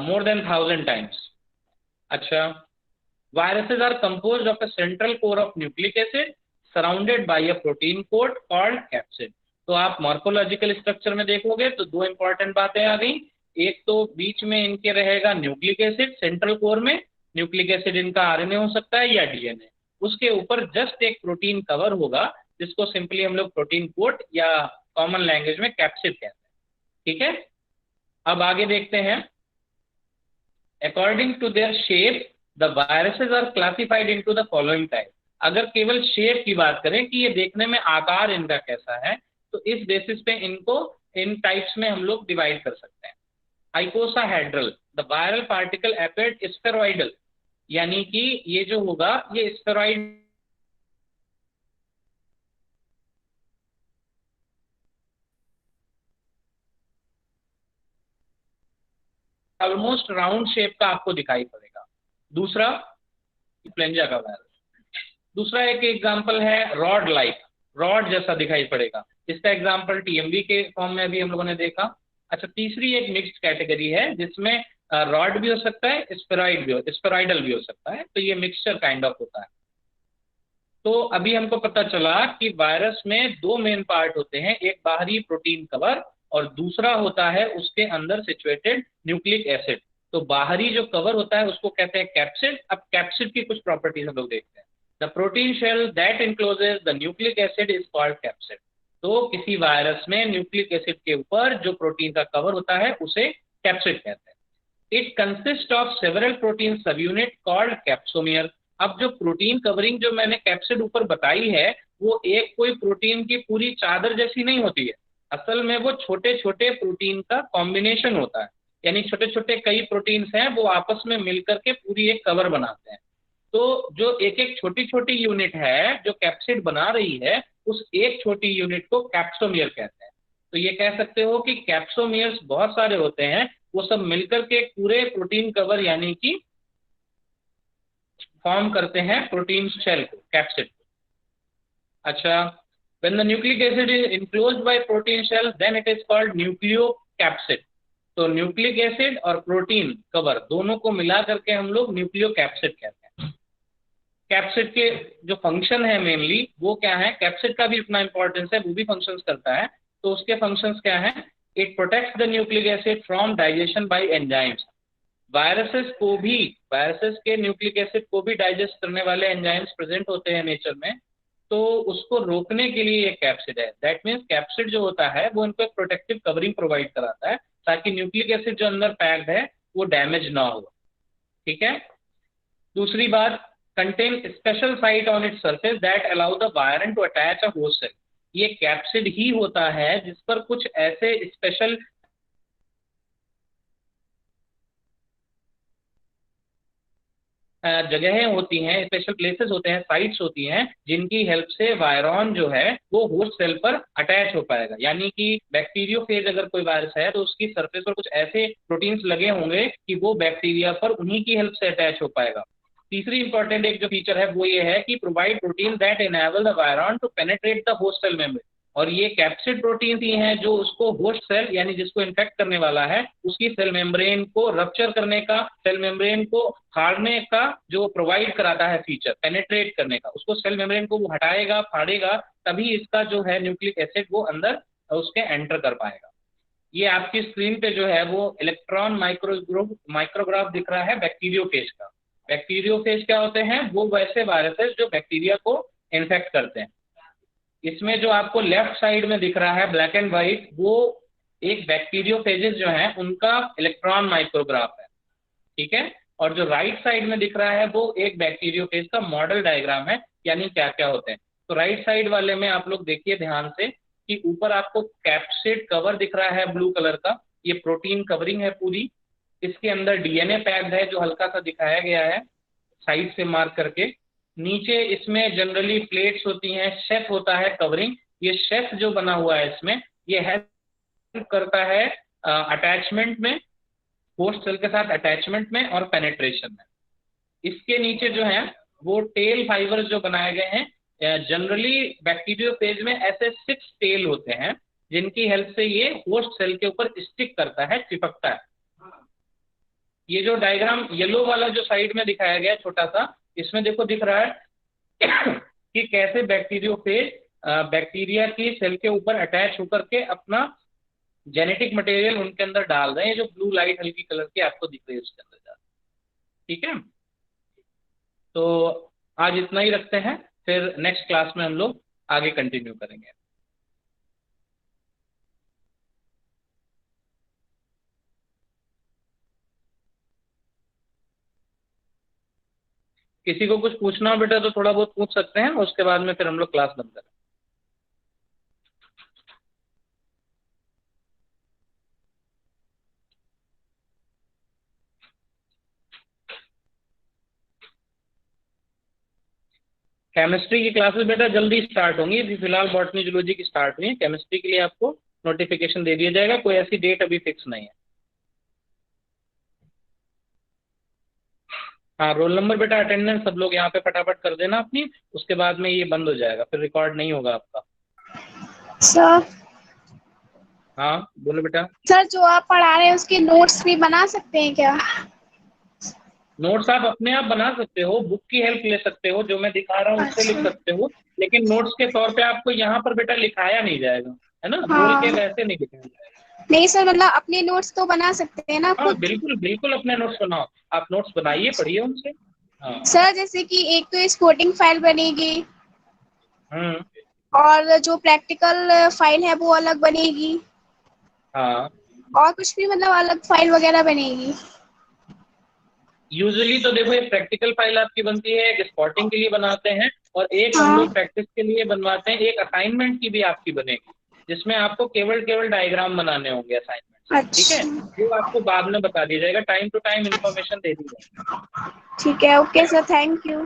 more than 1000 times। अच्छा, viruses are composed of a central core of nucleic acid surrounded by a protein coat called capsid। तो आप मॉर्फोलॉजिकल स्ट्रक्चर में देखोगे तो दो इंपॉर्टेंट बातें आ गई। एक तो बीच में इनके रहेगा न्यूक्लिक एसिड, सेंट्रल कोर में न्यूक्लिक एसिड इनका आरएनए हो सकता है या डीएनए, उसके ऊपर जस्ट एक प्रोटीन कवर होगा जिसको सिंपली हम लोग प्रोटीन कोट या कॉमन लैंग्वेज में कैप्सिड कहते हैं। ठीक है, अब आगे देखते हैं। According to their shape, the viruses are classified into the following type। अगर केवल शेप की बात करें कि ये देखने में आकार इनका कैसा है, तो इस बेसिस पे इनको इन टाइप्स में हम लोग डिवाइड कर सकते हैं। आइकोसाहेड्रल, the viral particle appeared spheroidal, यानी कि ये जो होगा ये स्फेरॉइड ऑलमोस्ट राउंड शेप का आपको दिखाई पड़ेगा। दूसरा इन्फ्लुएंजा का वायरस, दूसरा एक एग्जांपल है रॉड लाइक, रॉड जैसा दिखाई पड़ेगा, इसका एग्जांपल टीएमवी के फॉर्म में अभी हम लोगों ने देखा। अच्छा, तीसरी एक मिक्स्ड कैटेगरी है जिसमें रॉड भी हो सकता है, स्फेरॉइडल भी हो सकता है, तो ये मिक्सचर काइंड ऑफ होता है। तो अभी हमको पता चला कि वायरस में दो मेन पार्ट होते हैं, एक बाहरी प्रोटीन कवर और दूसरा होता है उसके अंदर सिचुएटेड न्यूक्लिक एसिड। तो बाहरी जो कवर होता है उसको कहते हैं कैप्सिड। अब कैप्सिड की कुछ प्रॉपर्टीज हम लोग देखते हैं। The protein shell that encloses the nucleic acid is called capsid. तो किसी वायरस में न्यूक्लिक एसिड के ऊपर जो प्रोटीन का कवर होता है उसे कैप्सिड कहते हैं। It consist of several protein सब यूनिट कॉल्ड कैप्सोमियर। अब जो प्रोटीन कवरिंग जो मैंने कैप्सिड ऊपर बताई है वो एक कोई प्रोटीन की पूरी चादर जैसी नहीं होती है, असल में वो छोटे छोटे प्रोटीन का कॉम्बिनेशन होता है, यानी छोटे छोटे कई प्रोटीन्स हैं वो आपस में मिलकर के पूरी एक कवर बनाते हैं। तो जो एक एक छोटी छोटी यूनिट है जो कैप्सिड बना रही है उस एक छोटी यूनिट को कैप्सोमियर कहते हैं। तो ये कह सकते हो कि कैप्सोमियर्स बहुत सारे होते हैं, वो सब मिलकर के पूरे प्रोटीन कवर यानी कि फॉर्म करते हैं प्रोटीन शेल को, कैप्सिड को। अच्छा, when the nucleic acid is enclosed by protein shell then it is called nucleocapsid। तो न्यूक्लिक एसिड और प्रोटीन कवर दोनों को मिला करके हम लोग न्यूक्लियोकैप्सिड कहते हैं। कैप्सिड के जो फंक्शन है मेनली वो क्या है, कैप्सिड का भी अपना इंपॉर्टेंस है, वो भी फंक्शंस करता है। तो उसके फंक्शंस क्या है, it protects the nucleic acid from digestion bye enzymes. Viruses के न्यूक्लिक एसिड को भी डाइजेस्ट करने वाले एंजाइम्स प्रेजेंट होते हैं नेचर में, तो उसको रोकने के लिए ये कैप्सिड है। दैट मीन्स कैप्सिड जो होता है वो इनको एक प्रोटेक्टिव कवरिंग प्रोवाइड कराता है ताकि न्यूक्लिक एसिड जो अंदर पैक्ड है वो डैमेज ना हो। ठीक है, दूसरी बात, contain special site on its surface that allow the virion to attach a host cell. ये कैप्सिड ही होता है जिस पर कुछ ऐसे स्पेशल जगहें होती हैं, स्पेशल प्लेसेस होते हैं, साइट्स होती हैं जिनकी हेल्प से वायरॉन जो है वो होस्ट सेल पर अटैच हो पाएगा। यानी कि बैक्टीरियोफेज अगर कोई वायरस है तो उसकी सरफेस पर कुछ ऐसे प्रोटीन्स लगे होंगे कि वो बैक्टीरिया पर उन्हीं की हेल्प से अटैच हो पाएगा। तीसरी इंपॉर्टेंट एक जो फीचर है वो ये है कि provide protein that enable the virion to penetrate the host cell membrane. और ये कैप्सिड प्रोटीन ही हैं जो उसको होस्ट सेल यानी जिसको इन्फेक्ट करने वाला है उसकी सेल मेम्ब्रेन को रप्चर करने का, सेल मेम्ब्रेन को फाड़ने का जो प्रोवाइड कराता है फीचर, पेनिट्रेट करने का, उसको सेल मेम्ब्रेन को वो हटाएगा, फाड़ेगा, तभी इसका जो है न्यूक्लिक एसिड वो अंदर उसके एंटर कर पाएगा। ये आपकी स्क्रीन पे जो है वो इलेक्ट्रॉन माइक्रोग्राफ दिख रहा है बैक्टीरियोफेज का। बैक्टीरियोफेज क्या होते हैं? वो वैसे वायरसेस जो बैक्टीरिया को इन्फेक्ट करते हैं। इसमें जो आपको लेफ्ट साइड में दिख रहा है ब्लैक एंड व्हाइट, वो एक बैक्टीरियोफेजेस जो हैं उनका इलेक्ट्रॉन माइक्रोग्राफ है, ठीक है। और जो राइट साइड में दिख रहा है वो एक बैक्टीरियोफेज का मॉडल डायग्राम है, यानी क्या क्या होते हैं। तो राइट साइड वाले में आप लोग देखिए ध्यान से कि ऊपर आपको कैप्सिड कवर दिख रहा है ब्लू कलर का, ये प्रोटीन कवरिंग है पूरी। इसके अंदर डीएनए पैक्ड है जो हल्का सा दिखाया गया है साइड से मार्क करके। नीचे इसमें जनरली प्लेट्स होती हैं, शेफ होता है कवरिंग। ये शेफ जो बना हुआ है इसमें ये हेल्प करता है अटैचमेंट में, होस्ट सेल के साथ अटैचमेंट में और पेनिट्रेशन में। इसके नीचे जो है वो टेल फाइबर्स जो बनाए गए हैं, जनरली बैक्टीरियोफेज में ऐसे 6 टेल होते हैं जिनकी हेल्प से ये होस्ट सेल के ऊपर स्टिक करता है, चिपकता है। ये जो डायग्राम येलो वाला जो साइड में दिखाया गया छोटा सा, इसमें देखो दिख रहा है कि कैसे बैक्टीरियोफेज बैक्टीरिया की सेल के ऊपर अटैच होकर के अपना जेनेटिक मटेरियल उनके अंदर डाल रहे हैं। जो ब्लू लाइट हल्की कलर की आपको दिख रही है उसके अंदर जा, ठीक है। तो आज इतना ही रखते हैं, फिर नेक्स्ट क्लास में हम लोग आगे कंटिन्यू करेंगे। किसी को कुछ पूछना हो बेटा तो थोड़ा बहुत पूछ सकते हैं, उसके बाद में फिर हम लोग क्लास बंद करें। केमिस्ट्री की क्लासेस बेटा जल्दी स्टार्ट होंगी, अभी फिलहाल बॉटनी जूलॉजी की स्टार्ट हुई है। केमिस्ट्री के लिए आपको नोटिफिकेशन दे दिया जाएगा, कोई ऐसी डेट अभी फिक्स नहीं है। हाँ, रोल नंबर बेटा अटेंडेंस सब लोग यहाँ पे फटाफट कर देना अपनी, उसके बाद में ये बंद हो जाएगा, फिर रिकॉर्ड नहीं होगा आपका। सर हाँ बोलो बेटा। सर जो आप पढ़ा रहे हैं उसके नोट्स भी बना सकते हैं क्या? नोट्स आप अपने आप बना सकते हो, बुक की हेल्प ले सकते हो, जो मैं दिखा रहा हूँ उससे लिख सकते हो, लेकिन नोट्स के तौर पे आपको यहाँ पर बेटा लिखाया नहीं जाएगा, है ना। हाँ। बोल के वैसे नहीं लिखाया जाएगा। नहीं सर, मतलब अपने नोट्स तो बना सकते हैं ना हाँ खुद? बिल्कुल बिल्कुल, अपने नोट्स बनाओ, आप नोट्स बनाइए, पढ़िए उनसे। हाँ। सर जैसे कि एक तो स्पोर्टिंग फाइल बनेगी हम्म। और जो प्रैक्टिकल फाइल है वो अलग बनेगी, हाँ और कुछ भी मतलब अलग फाइल वगैरह बनेगी? यूजुअली तो देखो ये प्रैक्टिकल फाइल आपकी बनती है, एक स्पॉटिंग के लिए बनाते हैं और एक हम लोग प्रैक्टिस के लिए बनवाते हैं। एक असाइनमेंट की भी आपकी बनेगी जिसमें आपको केवल डायग्राम बनाने होंगे असाइनमेंट, ठीक है। वो आपको बाद में बता दिया जाएगा, टाइम टू टाइम इन्फॉर्मेशन दे दी जाएगी। ठीक है, ओके सर, थैंक यू।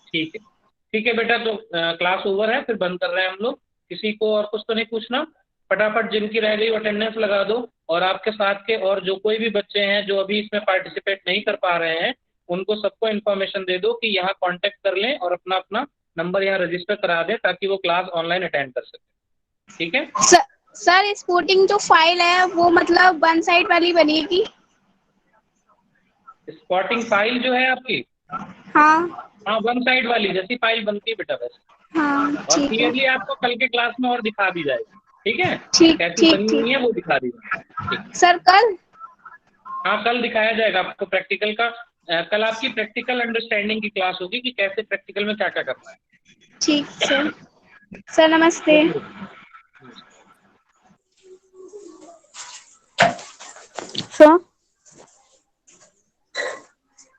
ठीक है बेटा, तो क्लास ओवर है, फिर बंद कर रहे हैं हम लोग। किसी को और कुछ तो नहीं पूछना? फटाफट जिनकी रह गई अटेंडेंस लगा दो, और आपके साथ के और जो कोई भी बच्चे हैं जो अभी इसमें पार्टिसिपेट नहीं कर पा रहे हैं उनको सबको इन्फॉर्मेशन दे दो कि यहाँ कांटेक्ट कर लें और अपना अपना नंबर यहाँ रजिस्टर करा दें ताकि वो क्लास ऑनलाइन अटेंड कर सके, ठीक है। सर स्पोर्टिंग जो फाइल है वो मतलब वन साइड वाली बनेगी? स्पॉटिंग फाइल जो है आपकी, हाँ वन साइड वाली जैसी फाइल बनती है बेटा वैसे। हाँ, और ठीक है। क्लियरली आपको कल के क्लास में और दिखा दी जाएगी, ठीक है। ठीक कैसी बनी ठीक हुई है वो दिखा दी जाएगी। सर कल? हाँ कल दिखाया जाएगा आपको प्रैक्टिकल का। कल आपकी प्रैक्टिकल अंडरस्टैंडिंग की क्लास होगी कि कैसे प्रैक्टिकल में क्या क्या करना है। ठीक सर नमस्ते। सर